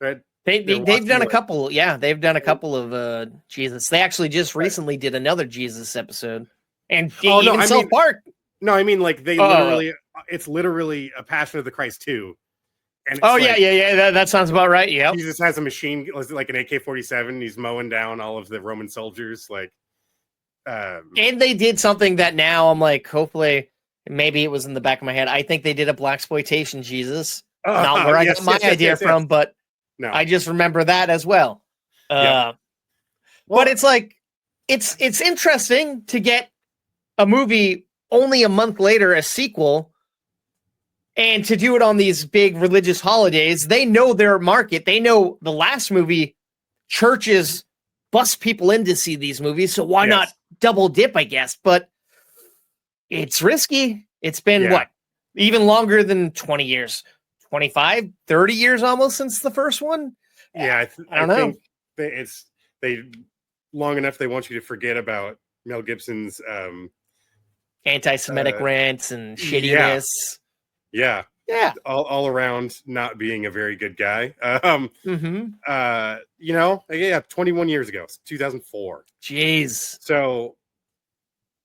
C: Right?
A: They've done a couple. Yeah, they've done a couple of Jesus. They actually just recently did another Jesus episode, and even South Park.
C: No, I mean like they literally. It's literally a Passion of the Christ 2. And it's
A: yeah. That sounds about right. Yeah.
C: Jesus has a machine, like an AK-47. He's mowing down all of the Roman soldiers. Like,
A: and they did something that now I'm like, hopefully, maybe it was in the back of my head. I think they did a blaxploitation Jesus, not where I got my idea from, but no. I just remember that as well. Well, but it's like, it's interesting to get a movie only a month later, a sequel. And to do it on these big religious holidays, they know their market. They know the last movie, churches bust people in to see these movies. So why not double dip, I guess? But it's risky. It's been what? Even longer than 20 years, 25, 30 years almost since the first one.
C: Yeah. I don't know. Think they long enough. They want you to forget about Mel Gibson's
A: anti-Semitic rants and shittiness.
C: Yeah. All around not being a very good guy. 21 years ago, 2004.
A: Jeez.
C: So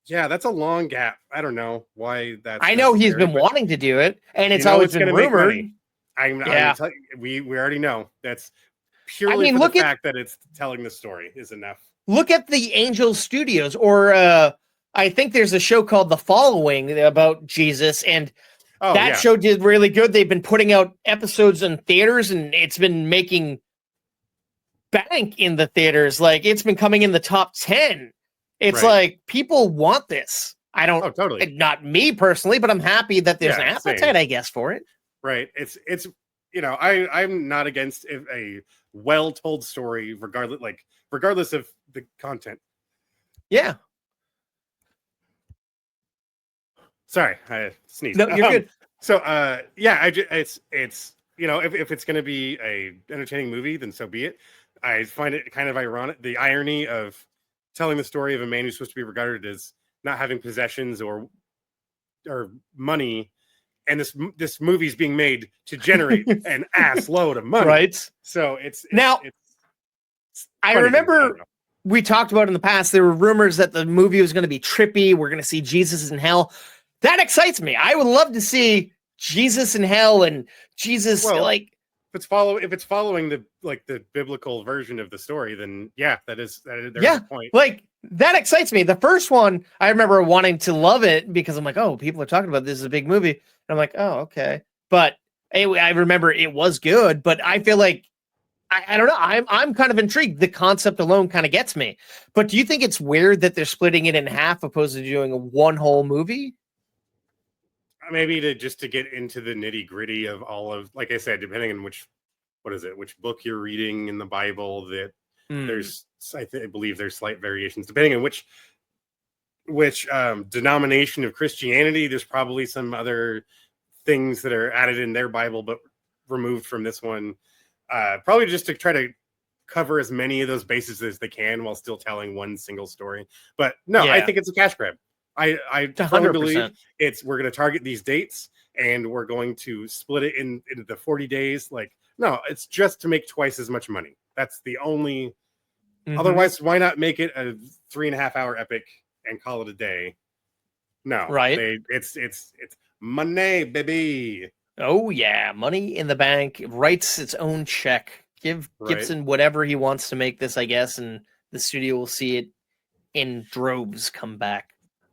C: yeah, that's a long gap. I don't know why that's
A: I know he's been wanting to do it, and it's always been rumored.
C: We already know that's purely for the fact that it's telling the story is enough.
A: Look at the Angel Studios, or I think there's a show called The Following about Jesus, and that show did really good. They've been putting out episodes in theaters, and it's been making bank in the theaters. Like, it's been coming in the top 10. It's like, people want this. I don't,
C: totally.
A: Not me personally, but I'm happy that there's an appetite, I guess, for it.
C: Right. It's I'm not against a well-told story, regardless of the content.
A: Yeah.
C: Sorry, I sneezed.
A: No, you're good.
C: So, it's if it's going to be a entertaining movie, then so be it. I find it kind of ironic, the irony of telling the story of a man who's supposed to be regarded as not having possessions or money, and this movie's being made to generate an ass load of money.
A: Right.
C: So
A: I remember we talked about in the past, there were rumors that the movie was going to be trippy. We're going to see Jesus in hell. That excites me. I would love to see Jesus in hell and Jesus if it's following the biblical version of the story, then there's a point. Like, that excites me. The first one, I remember wanting to love it because I'm like, oh, people are talking about this as a big movie. And I'm like, oh, okay. But I remember it was good, but I feel like I don't know. I'm kind of intrigued. The concept alone kind of gets me. But do you think it's weird that they're splitting it in half opposed to doing one whole movie?
C: Maybe to get into the nitty gritty of all of, like I said, depending on which book you're reading in the Bible, that there's, I believe there's slight variations depending on which denomination of Christianity. There's probably some other things that are added in their Bible, but removed from this one, probably just to try to cover as many of those bases as they can while still telling one single story. But no, I think it's a cash grab. I firmly believe we're going to target these dates and we're going to split it into the 40 days. Like, no, it's just to make twice as much money. That's the only. Otherwise, why not make it a 3.5 hour epic and call it a day? No, right? It's money, baby.
A: Oh yeah, money in the bank. Writes its own check. Give Gibson whatever he wants to make this, I guess, and the studio will see it in droves come back.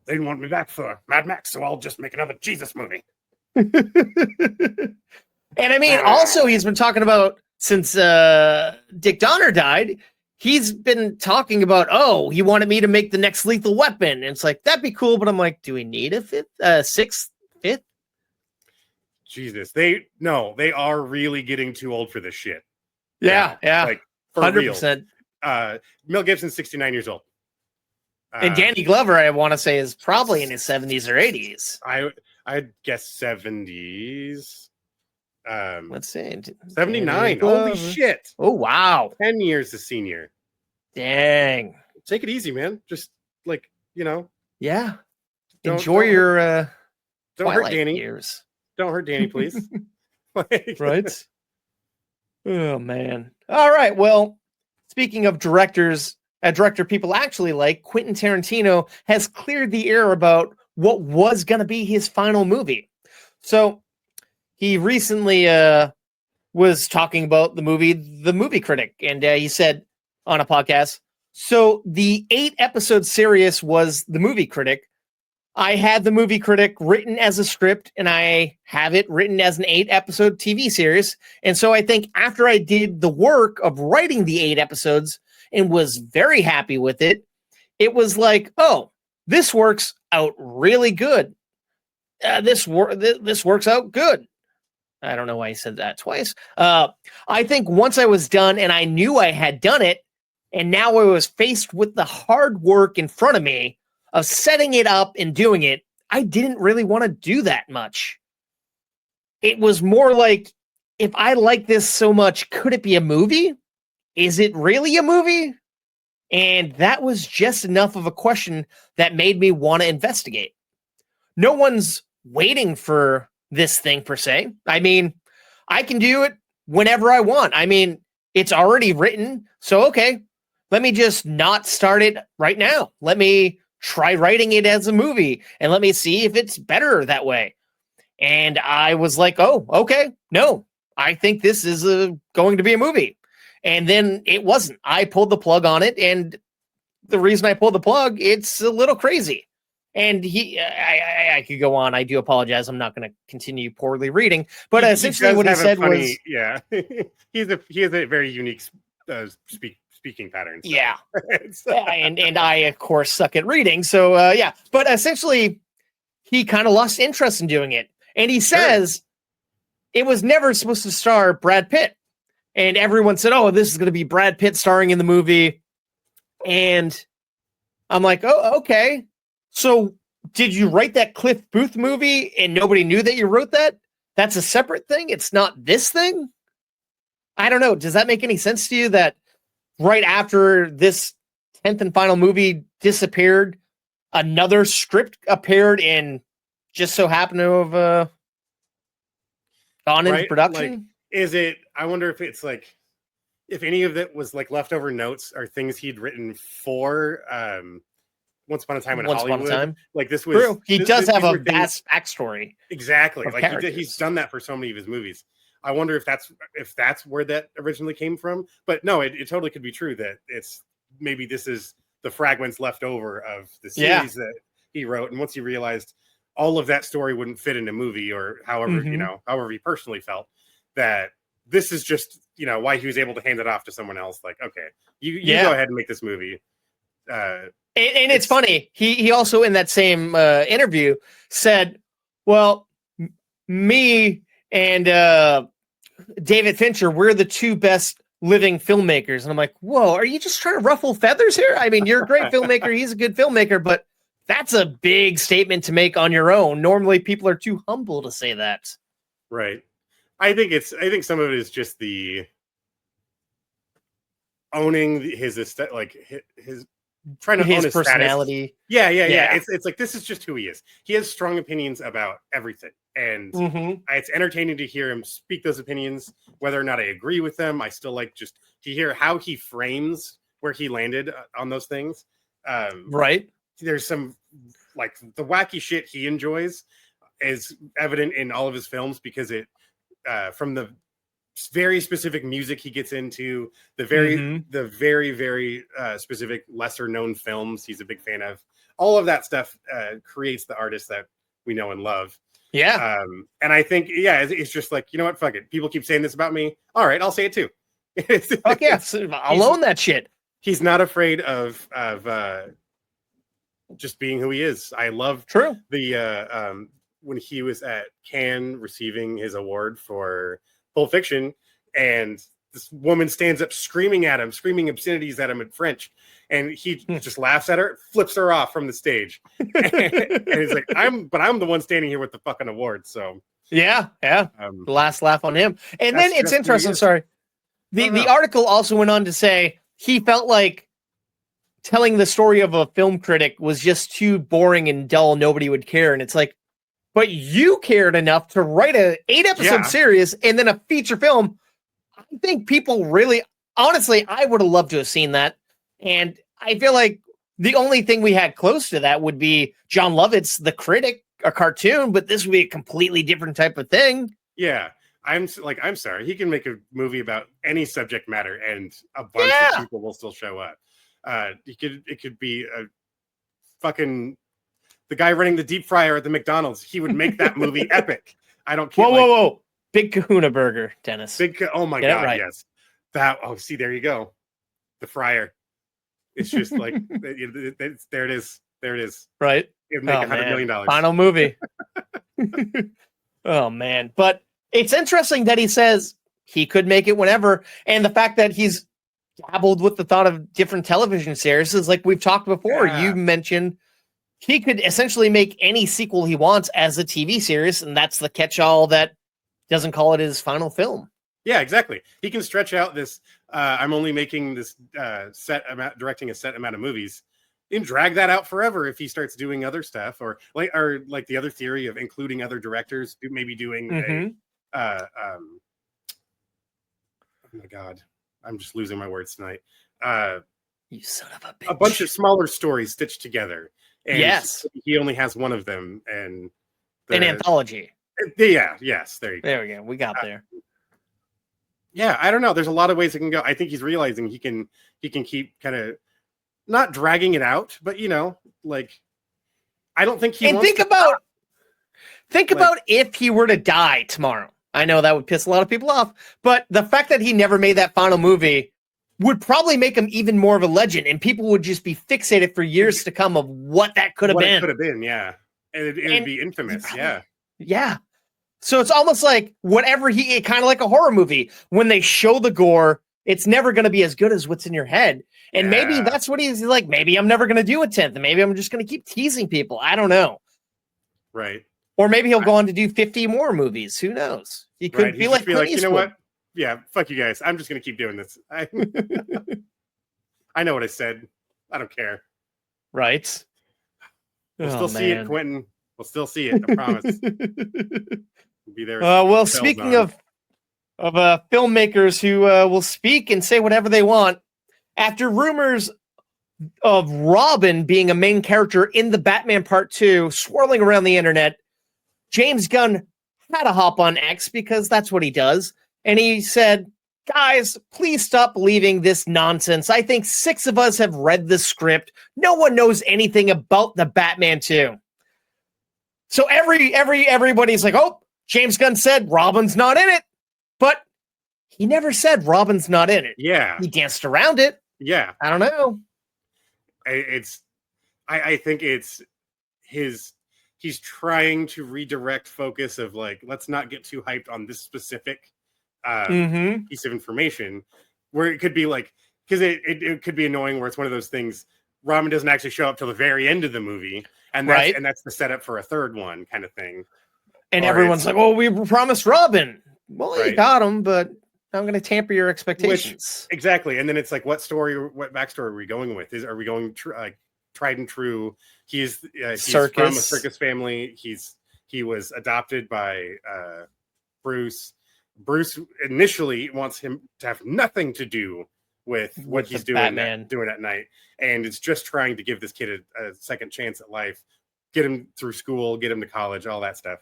C: They didn't want me back for Mad Max, so I'll just make another Jesus movie.
A: And I mean, also, he's been talking about, since Dick Donner died, he's been talking about, he wanted me to make the next Lethal Weapon. And it's like, that'd be cool, but I'm like, do we need a fifth?
C: Jesus, they are really getting too old for this shit.
A: Yeah.
C: Like, for
A: 100%.
C: Real. Mel Gibson's 69 years old.
A: And Danny Glover, I want to say, is probably in his 70s or 80s.
C: I'd guess 70s.
A: Let's see.
C: 79. Holy shit.
A: Oh, wow.
C: 10 years a senior.
A: Dang.
C: Take it easy, man. Just,
A: Yeah.
C: Don't
A: Enjoy
C: don't,
A: your
C: don't hurt
A: Twilight
C: Danny.
A: years.
C: Don't hurt Danny, please. Like,
A: Right? Oh man. All right. Well, speaking of directors, a director people actually like, Quentin Tarantino has cleared the air about what was going to be his final movie. So he recently was talking about the movie The Movie Critic, and he said on a podcast, so the 8-episode series was The Movie Critic. I had The Movie Critic written as a script, and I have it written as an 8-episode TV series. And so I think after I did the work of writing the 8 episodes and was very happy with it, it was like, oh, this works out really good. This works out good. I don't know why he said that twice. I think once I was done and I knew I had done it, and now I was faced with the hard work in front of me of setting it up and doing it, I didn't really want to do that much. It was more like, if I like this so much, could it be a movie? Is it really a movie? And that was just enough of a question that made me want to investigate. No one's waiting for this thing per se. I mean, I can do it whenever I want. I mean, it's already written. So, okay, let me just not start it right now. Let me try writing it as a movie and let me see if it's better that way. And I was like, oh, okay, no, I think this is going to be a movie. And then it wasn't. I pulled the plug on it. And the reason I pulled the plug, it's a little crazy. And I could go on. I do apologize. I'm not going to continue poorly reading. But essentially what he said was...
C: Yeah, he has a very unique speaking pattern. So.
A: Yeah. and I, of course, suck at reading. So, yeah. But essentially, he kind of lost interest in doing it. And he says it was never supposed to star Brad Pitt. And everyone said, oh, this is going to be Brad Pitt starring in the movie. And I'm like, oh, okay. So did you write that Cliff Booth movie and nobody knew that you wrote that? That's a separate thing? It's not this thing? I don't know. Does that make any sense to you that right after this 10th and final movie disappeared, another script appeared and just so happened to have gone into production?
C: Like, is it, I wonder if it's like, if any of that was like leftover notes or things he'd written for Once Upon a Time in Hollywood. Like this was
A: true. He does have a vast backstory.
C: Exactly. Like he's done that for so many of his movies. I wonder if that's where that originally came from. But no, it totally could be true that it's maybe this is the fragments left over of the series that he wrote. And once he realized all of that story wouldn't fit in a movie, or however, however he personally felt, that this is just, why he was able to hand it off to someone else. Like, okay, you go ahead and make this movie.
A: And it's funny. He also in that same interview said, well, me and David Fincher, we're the two best living filmmakers. And I'm like, whoa, are you just trying to ruffle feathers here? I mean, you're a great filmmaker. He's a good filmmaker, but that's a big statement to make on your own. Normally people are too humble to say that.
C: Right. I think some of it is just the owning his estate, like his trying to own his
A: personality.
C: Yeah. It's like, this is just who he is. He has strong opinions about everything. And it's entertaining to hear him speak those opinions, whether or not I agree with them. I still like just to hear how he frames where he landed on those things.
A: Right.
C: There's some, like, the wacky shit he enjoys is evident in all of his films, because it, from the very specific music he gets into, the very, very specific lesser known films he's a big fan of, all of that stuff creates the artist that we know and love.
A: Yeah.
C: And I think, it's just like, you know what, fuck it. People keep saying this about me. All right, I'll say it too.
A: Fuck yeah, I'll own that shit.
C: He's not afraid of just being who he is. I love the when he was at Cannes receiving his award for Pulp Fiction, and this woman stands up screaming obscenities at him in French, and he just laughs at her, flips her off from the stage, and he's like, I'm the one standing here with the fucking award. So
A: the last laugh on him. And then it's interesting. Sorry, the article also went on to say he felt like telling the story of a film critic was just too boring and dull. Nobody would care. And it's like, but you cared enough to write a 8-episode series and then a feature film. I think people really, honestly, I would have loved to have seen that. And I feel like the only thing we had close to that would be John Lovett's The Critic, a cartoon, but this would be a completely different type of thing.
C: Yeah. I'm sorry. He can make a movie about any subject matter and a bunch of people will still show up. It could be a fucking the guy running the deep fryer at the McDonald's. He would make that movie epic. I don't care.
A: Whoa. Big Kahuna Burger, Dennis.
C: Oh my
A: Get it
C: God,
A: right.
C: yes. See, there you go. The fryer. It's just like there it is. There it is.
A: Right.
C: It'd make $100 million.
A: Final movie. Oh man. But it's interesting that he says he could make it whenever. And the fact that he's dabbled with the thought of different television series is like we've talked before.
C: Yeah.
A: You mentioned he could essentially make any sequel he wants as a TV series, and that's the catch-all that doesn't call it his final film.
C: Yeah, exactly. He can stretch out this. I'm only making this directing a set amount of movies, and drag that out forever if he starts doing other stuff, or like the other theory of including other directors, maybe doing oh my God, I'm just losing my words tonight.
A: You son of a bitch.
C: A bunch of smaller stories stitched together. And
A: yes,
C: he only has one of them, and
A: an anthology.
C: Yeah, yes, there you go.
A: There we go. We got there.
C: Yeah, I don't know. There's a lot of ways it can go. I think he's realizing he can keep kind of not dragging it out, but like I don't think he.
A: And think about if he were to die tomorrow. I know that would piss a lot of people off, but the fact that he never made that final movie would probably make him even more of a legend, and people would just be fixated for years to come of what that could have been.
C: It could have been, yeah. And it would be infamous, yeah.
A: Yeah. So it's almost like whatever kind of like a horror movie. When they show the gore, it's never going to be as good as what's in your head. And maybe that's what he's like. Maybe I'm never going to do a 10th. And maybe I'm just going to keep teasing people. I don't know.
C: Right.
A: Or maybe he'll go on to do 50 more movies. Who knows? He could be like
C: you know what? Yeah, fuck you guys. I'm just going to keep doing this. I know what I said. I don't care.
A: Right.
C: We'll still see it, Quentin. We'll still see it. I promise. We'll be there.
A: Well, speaking of filmmakers who will speak and say whatever they want, after rumors of Robin being a main character in the Batman Part 2 swirling around the internet, James Gunn had to hop on X because that's what he does. And he said, guys, please stop believing this nonsense. I think 6 of us have read the script. No one knows anything about the Batman 2. So everybody's like, oh, James Gunn said Robin's not in it. But he never said Robin's not in it.
C: Yeah.
A: He danced around it.
C: Yeah.
A: I don't know.
C: I think it's he's trying to redirect focus of like, let's not get too hyped on this specific piece of information, where it could be like, because it could be annoying where it's one of those things, Robin doesn't actually show up till the very end of the movie, and that's the setup for a third one kind of thing. And
A: everyone's like, "Oh, we promised Robin." Well, you got him, but I'm going to tamper your expectations.
C: Exactly, and then it's like, what backstory are we going with? Are we going tried and true? He's from a circus family. He was adopted by Bruce. Bruce initially wants him to have nothing to do with what he's doing at night, and it's just trying to give this kid a second chance at life, get him through school, get him to college, all that stuff.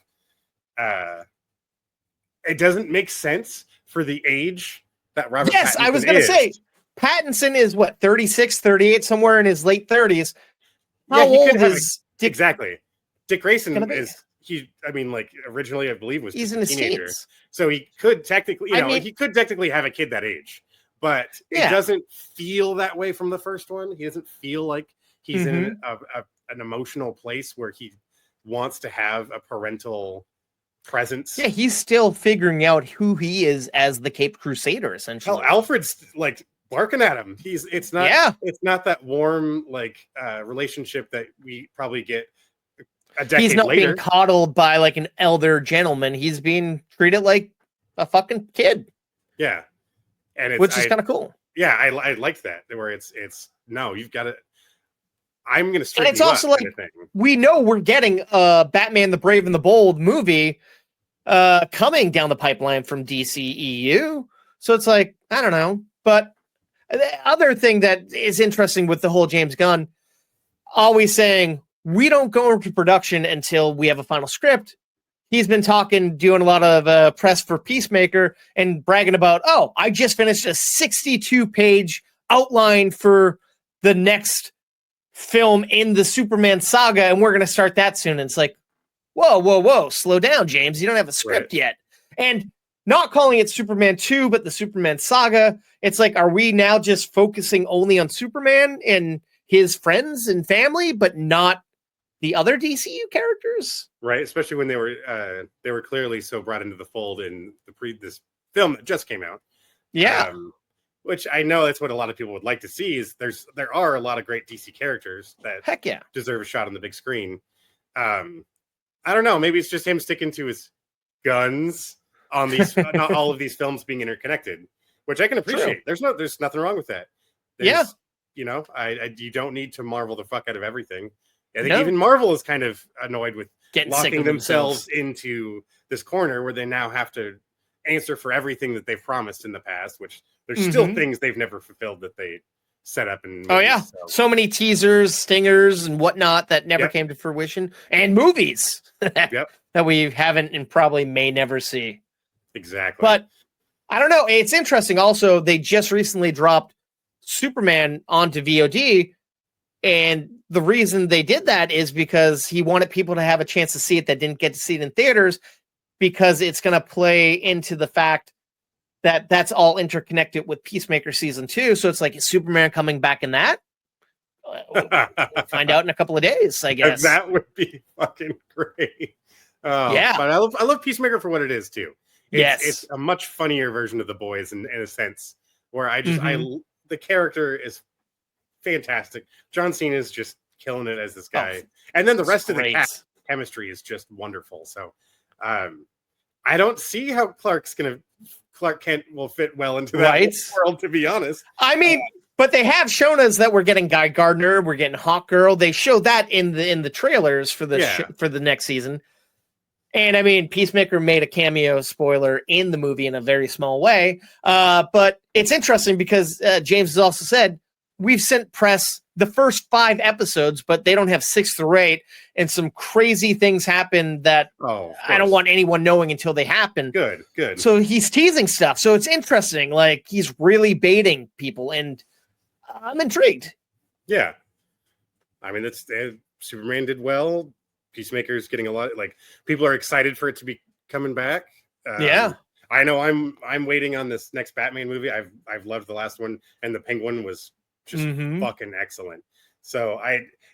C: It doesn't make sense for the age that Robert Pattinson
A: I was going to say, Pattinson is what, 36, 38, somewhere in his late 30s. How old is Dick?
C: Exactly. Dick Grayson originally I believe was
A: he's in
C: a
A: his
C: teenager.
A: teens.
C: So he could technically, he could technically have a kid that age, but it doesn't feel that way from the first one. He doesn't feel like he's in an emotional place where he wants to have a parental presence.
A: Yeah, he's still figuring out who he is as the Caped Crusader, essentially.
C: Hell, Alfred's like barking at him. It's not that warm relationship that we probably get a decade later.
A: He's not being coddled by like an elder gentleman. He's being treated like a fucking kid.
C: Yeah. And
A: which is kind of cool.
C: Yeah, I liked that, where it's no, you've got to I'm going to
A: And
C: straighten
A: it's
C: you
A: also
C: up
A: like,
C: kind of thing.
A: we know we're getting Batman the Brave and the Bold movie coming down the pipeline from DCEU. So it's like, I don't know. But the other thing that is interesting with the whole James Gunn always saying, we don't go into production until we have a final script. He's been doing a lot of press for Peacemaker and bragging about, oh, I just finished a 62-page outline for the next film in the Superman saga, and we're going to start that soon. And it's like, whoa, slow down, James. You don't have a script yet. And not calling it Superman 2, but the Superman saga. It's like, are we now just focusing only on Superman and his friends and family, but not the other DCU characters?
C: Right, especially when they were clearly so brought into the fold in this film that just came out.
A: Yeah.
C: Which I know that's what a lot of people would like to see. Is there are a lot of great DC characters that
A: Heck yeah
C: deserve a shot on the big screen. I don't know. Maybe it's just him sticking to his guns on these, not all of these films being interconnected, which I can appreciate. True. There's nothing wrong with that. You don't need to Marvel the fuck out of everything. I think even Marvel is kind of annoyed with locking themselves into this corner where they now have to answer for everything that they've promised in the past, which there's still things they've never fulfilled that they set up in movies,
A: so many teasers, stingers, and whatnot that never came to fruition, and movies that we haven't and probably may never see.
C: Exactly.
A: But I don't know. It's interesting. Also, they just recently dropped Superman onto VOD, and the reason they did that is because he wanted people to have a chance to see it that didn't get to see it in theaters, because it's going to play into the fact that that's all interconnected with Peacemaker season 2. So it's like, is Superman coming back in that? We'll find out in a couple of days, I guess.
C: That would be fucking great. But I love Peacemaker for what it is too. It's a much funnier version of The Boys in a sense, where the character is fantastic. John Cena is just killing it as this guy, and then the rest of the cast chemistry is just wonderful. So I don't see how Clark Kent will fit well into that world, to be honest.
A: I mean, but they have shown us that we're getting Guy Gardner, we're getting Hawkgirl. They showed that in the trailers for the next season. And I mean, Peacemaker made a cameo spoiler in the movie in a very small way. But it's interesting because James has also said, we've sent press the first 5 episodes, but they don't have 6 through 8. And some crazy things happen that I don't want anyone knowing until they happen.
C: Good.
A: So he's teasing stuff. So it's interesting. Like, he's really baiting people, and I'm intrigued.
C: Yeah. I mean, Superman did well. Peacemaker's getting a lot, like, people are excited for it to be coming back. I know I'm waiting on this next Batman movie. I've loved the last one, and the Penguin was just fucking excellent. So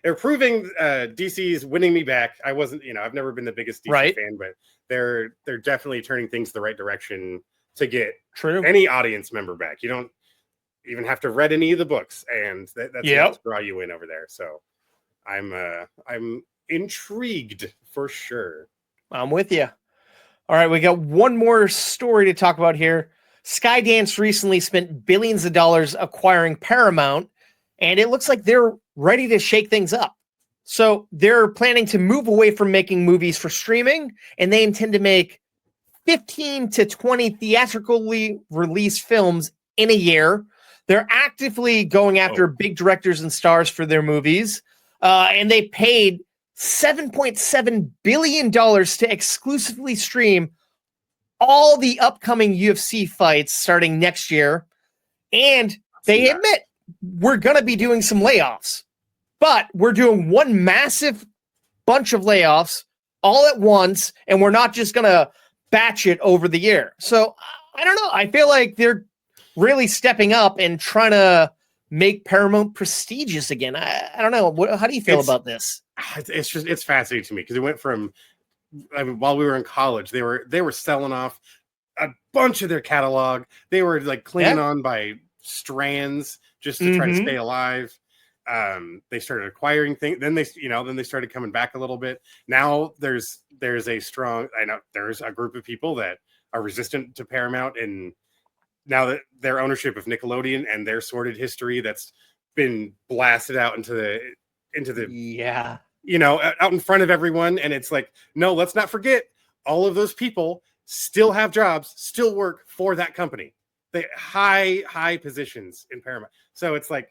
C: they're proving DC's winning me back. I wasn't, I've never been the biggest DC fan, but they're definitely turning things the right direction to get any audience member back. You don't even have to read any of the books, and that's enough to draw you in over there. So I'm intrigued for sure.
A: I'm with you. All right, we got one more story to talk about here. Skydance recently spent billions of dollars acquiring Paramount, and it looks like they're ready to shake things up. So they're planning to move away from making movies for streaming, and they intend to make 15 to 20 theatrically released films in a year. They're actively going after big directors and stars for their movies, and they paid $7.7 billion to exclusively stream all the upcoming UFC fights starting next year. And they admit, we're going to be doing some layoffs, but we're doing one massive bunch of layoffs all at once, and we're not just going to batch it over the year. So I don't know. I feel like they're really stepping up and trying to make Paramount prestigious again. I don't know. How do you feel about this?
C: It's fascinating to me because it went from, while we were in college, they were selling off a bunch of their catalog. They were like clinging on by strands just to try to stay alive. They started acquiring things. Then they started coming back a little bit. Now there's a group of people that are resistant to Paramount, and now that their ownership of Nickelodeon and their sordid history that's been blasted out into into the
A: Yeah.
C: out in front of everyone, and it's like, no, let's not forget all of those people still have jobs, still work for that company. They high positions in Paramount. So it's like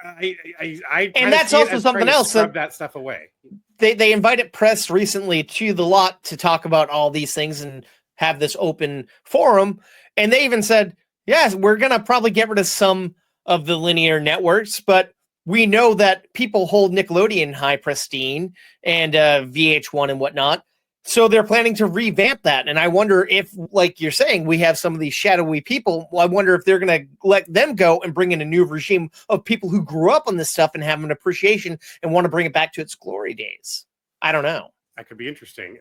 C: I
A: And that's also something else.
C: Scrub that stuff away.
A: They invited press recently to the lot to talk about all these things and have this open forum. And they even said, yes, we're going to probably get rid of some of the linear networks, but we know that people hold Nickelodeon in high pristine and VH1 and whatnot. So they're planning to revamp that. And I wonder if, like you're saying, we have some of these shadowy people. Well, I wonder if they're going to let them go and bring in a new regime of people who grew up on this stuff and have an appreciation and want to bring it back to its glory days. I don't know.
C: That could be interesting.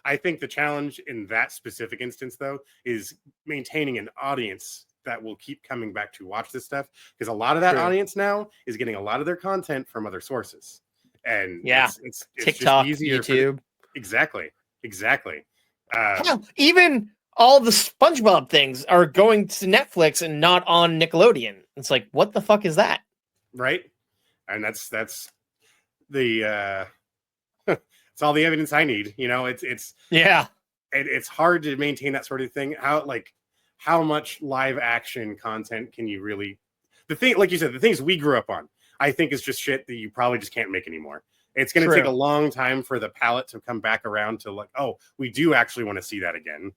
C: I think the challenge in that specific instance, though, is maintaining an audience that will keep coming back to watch this stuff, because a lot of that audience now is getting a lot of their content from other sources. And it's
A: TikTok,
C: just easier
A: YouTube.
C: Exactly.
A: Hell, even all the SpongeBob things are going to Netflix and not on Nickelodeon. It's like, what the fuck is that?
C: Right. And that's the it's all the evidence I need. It's hard to maintain that sort of thing. How much live action content can you really, the thing, like you said, the things we grew up on, I think is just shit that you probably just can't make anymore. It's going to take a long time for the palette to come back around to like, oh, we do actually want to see that again.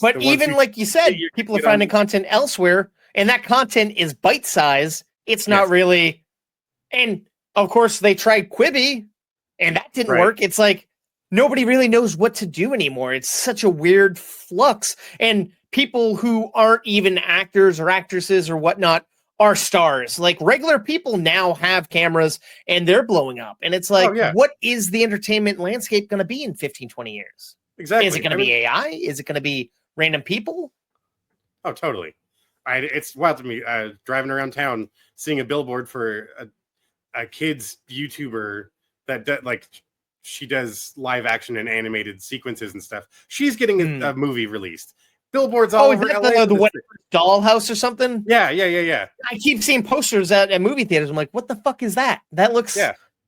A: But even like you said, people are finding content elsewhere, and that content is bite size. It's not really, and of course they tried Quibi, and that didn't work. It's like nobody really knows what to do anymore. It's such a weird flux, and people who aren't even actors or actresses or whatnot are stars. Like regular people now have cameras and they're blowing up. And it's like, what is the entertainment landscape going to be in 15, 20 years?
C: Exactly.
A: Is it going to be AI? Is it going to be random people?
C: Oh, totally. It's wild to me driving around town, seeing a billboard for a kid's YouTuber that like she does live action and animated sequences and stuff. She's getting a movie released. Billboards all over LA.
A: The Dollhouse or something?
C: Yeah.
A: I keep seeing posters at movie theaters. I'm like, what the fuck is that? That looks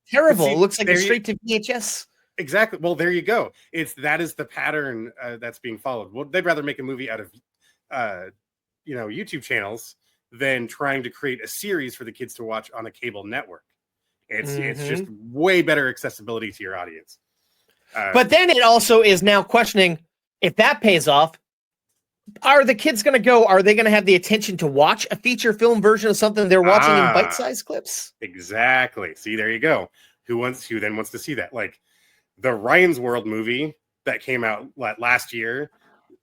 A: terrible. It looks like a straight to VHS.
C: Exactly. Well, there you go. That is the pattern that's being followed. Well, they'd rather make a movie out of YouTube channels than trying to create a series for the kids to watch on a cable network. It's just way better accessibility to your audience.
A: But then it also is now questioning if that pays off. Are the kids going to go? Are they going to have the attention to watch a feature film version of something they're watching in bite-sized clips?
C: Exactly. See, there you go. Who then wants to see that? Like the Ryan's World movie that came out last year,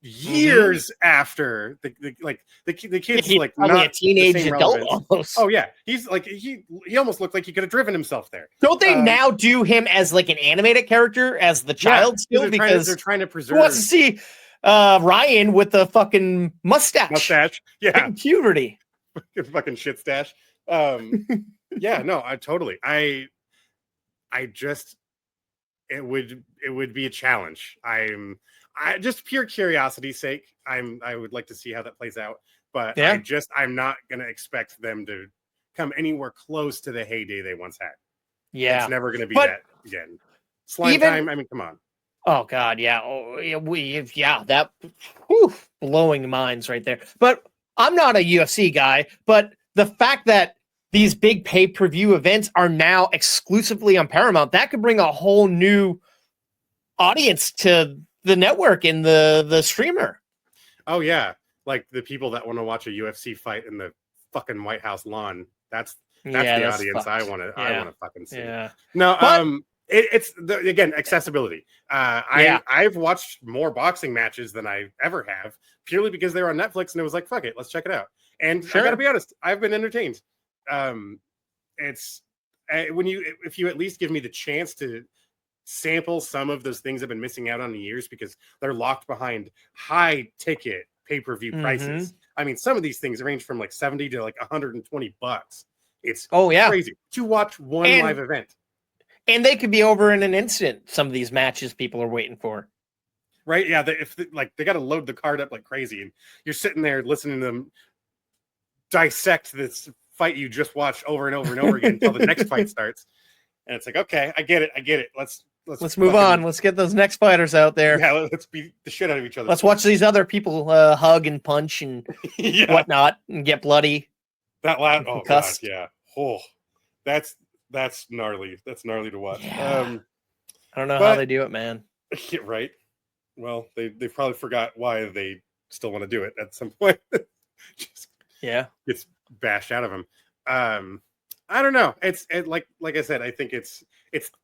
C: years after the kids
A: he's
C: like
A: probably
C: not
A: a teenage adult almost.
C: Oh yeah, he's like he almost looked like he could have driven himself there.
A: Don't they now do him as like an animated character as the child still? Because
C: they're trying to preserve.
A: Who wants to see Ryan with the fucking mustache?
C: Yeah,
A: in puberty,
C: fucking shit stash. Yeah, no, I totally. I just it would be a challenge. I just pure curiosity's sake. I would like to see how that plays out, but I'm not gonna expect them to come anywhere close to the heyday they once had.
A: Yeah,
C: it's never gonna be that again. Slime time. I mean, come on.
A: Oh God, yeah. That blowing minds right there. But I'm not a UFC guy, but the fact that these big pay-per-view events are now exclusively on Paramount, that could bring a whole new audience to the network and the streamer.
C: Oh yeah, like the people that want to watch a UFC fight in the fucking White House lawn. That's the audience fucked. I want to fucking see. Yeah. No, but, it's again accessibility. I've watched more boxing matches than I ever have purely because they were on Netflix and it was like, fuck it, let's check it out. And I gotta be honest, I've been entertained. It's if you at least give me the chance to sample some of those things I've been missing out on in years because they're locked behind high ticket pay-per-view prices. I mean, some of these things range from like $70 to like $120. It's crazy to watch one live event.
A: And they could be over in an instant. Some of these matches people are waiting for.
C: Right. Yeah. They got to load the card up like crazy. And you're sitting there listening to them dissect this fight you just watched over and over and over again until the next fight starts. And it's like, okay, I get it. Let's
A: move on. Let's get those next fighters out there.
C: Yeah, let's beat the shit out of each other.
A: Let's watch these other people hug and punch and whatnot and get bloody.
C: That loud. Oh god, yeah. Oh, that's gnarly. That's gnarly to watch.
A: Yeah. I don't know how they do it, man.
C: Right. Well, they probably forgot why they still want to do it at some point. Just gets bashed out of them. I don't know. It's like I said, I think it's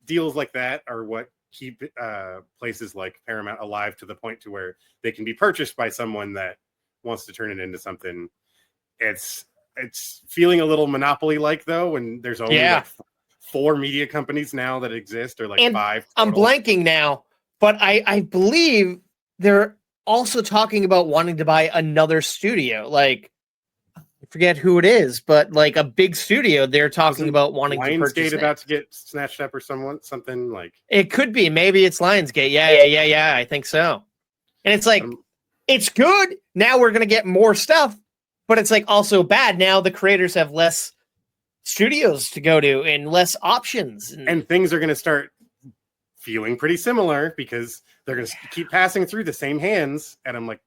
C: deals like that are what keep places like Paramount alive to the point to where they can be purchased by someone that wants to turn it into something. It's feeling a little monopoly like though, when there's only like 4 media companies now that exist, or like 5 total.
A: I'm blanking now, but I believe they're also talking about wanting to buy another studio. Like, I forget who it is, but like a big studio they're talking about wanting to purchase.
C: Lionsgate about to get snatched up or something like.
A: It could be. Maybe it's Lionsgate. Yeah. I think so. And it's like, it's good. Now we're going to get more stuff, but it's like also bad. Now the creators have less studios to go to and less options.
C: And things are going to start feeling pretty similar because they're going to keep passing through the same hands. And I'm like,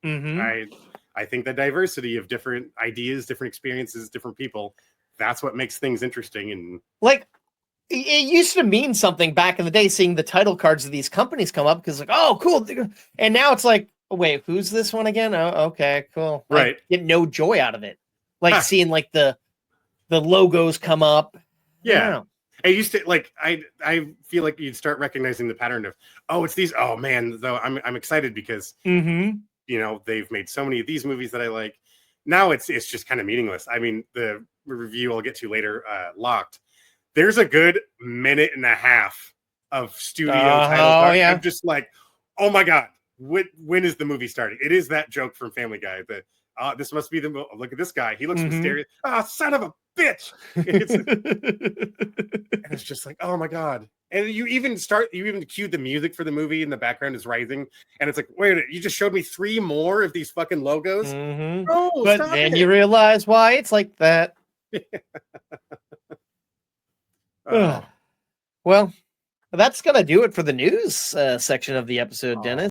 C: I think the diversity of different ideas, different experiences, different people, that's what makes things interesting. And
A: like, it used to mean something back in the day, seeing the title cards of these companies come up because like, oh, cool. And now it's like, oh, wait, who's this one again? Oh, okay, cool.
C: Right.
A: I get no joy out of it. Like seeing like the logos come up.
C: Yeah. I used to like, I feel like you'd start recognizing the pattern of, oh, it's these. Oh man, though I'm excited because, you know, they've made so many of these movies that I like. Now it's just kind of meaningless. I mean, the review I'll get to later, Locked. There's a good minute and a half of studio title card. I'm just like, oh my god, when is the movie starting? It is that joke from Family Guy that this must be the look at this guy. He looks mysterious. Son of a bitch! It's just like, oh my god. And you even cue the music for the movie in the background is rising, and it's like, wait a minute, you just showed me 3 more of these fucking logos. Oh,
A: but then you realize why it's like that. Well, that's gonna do it for the news section of the episode, Dennis.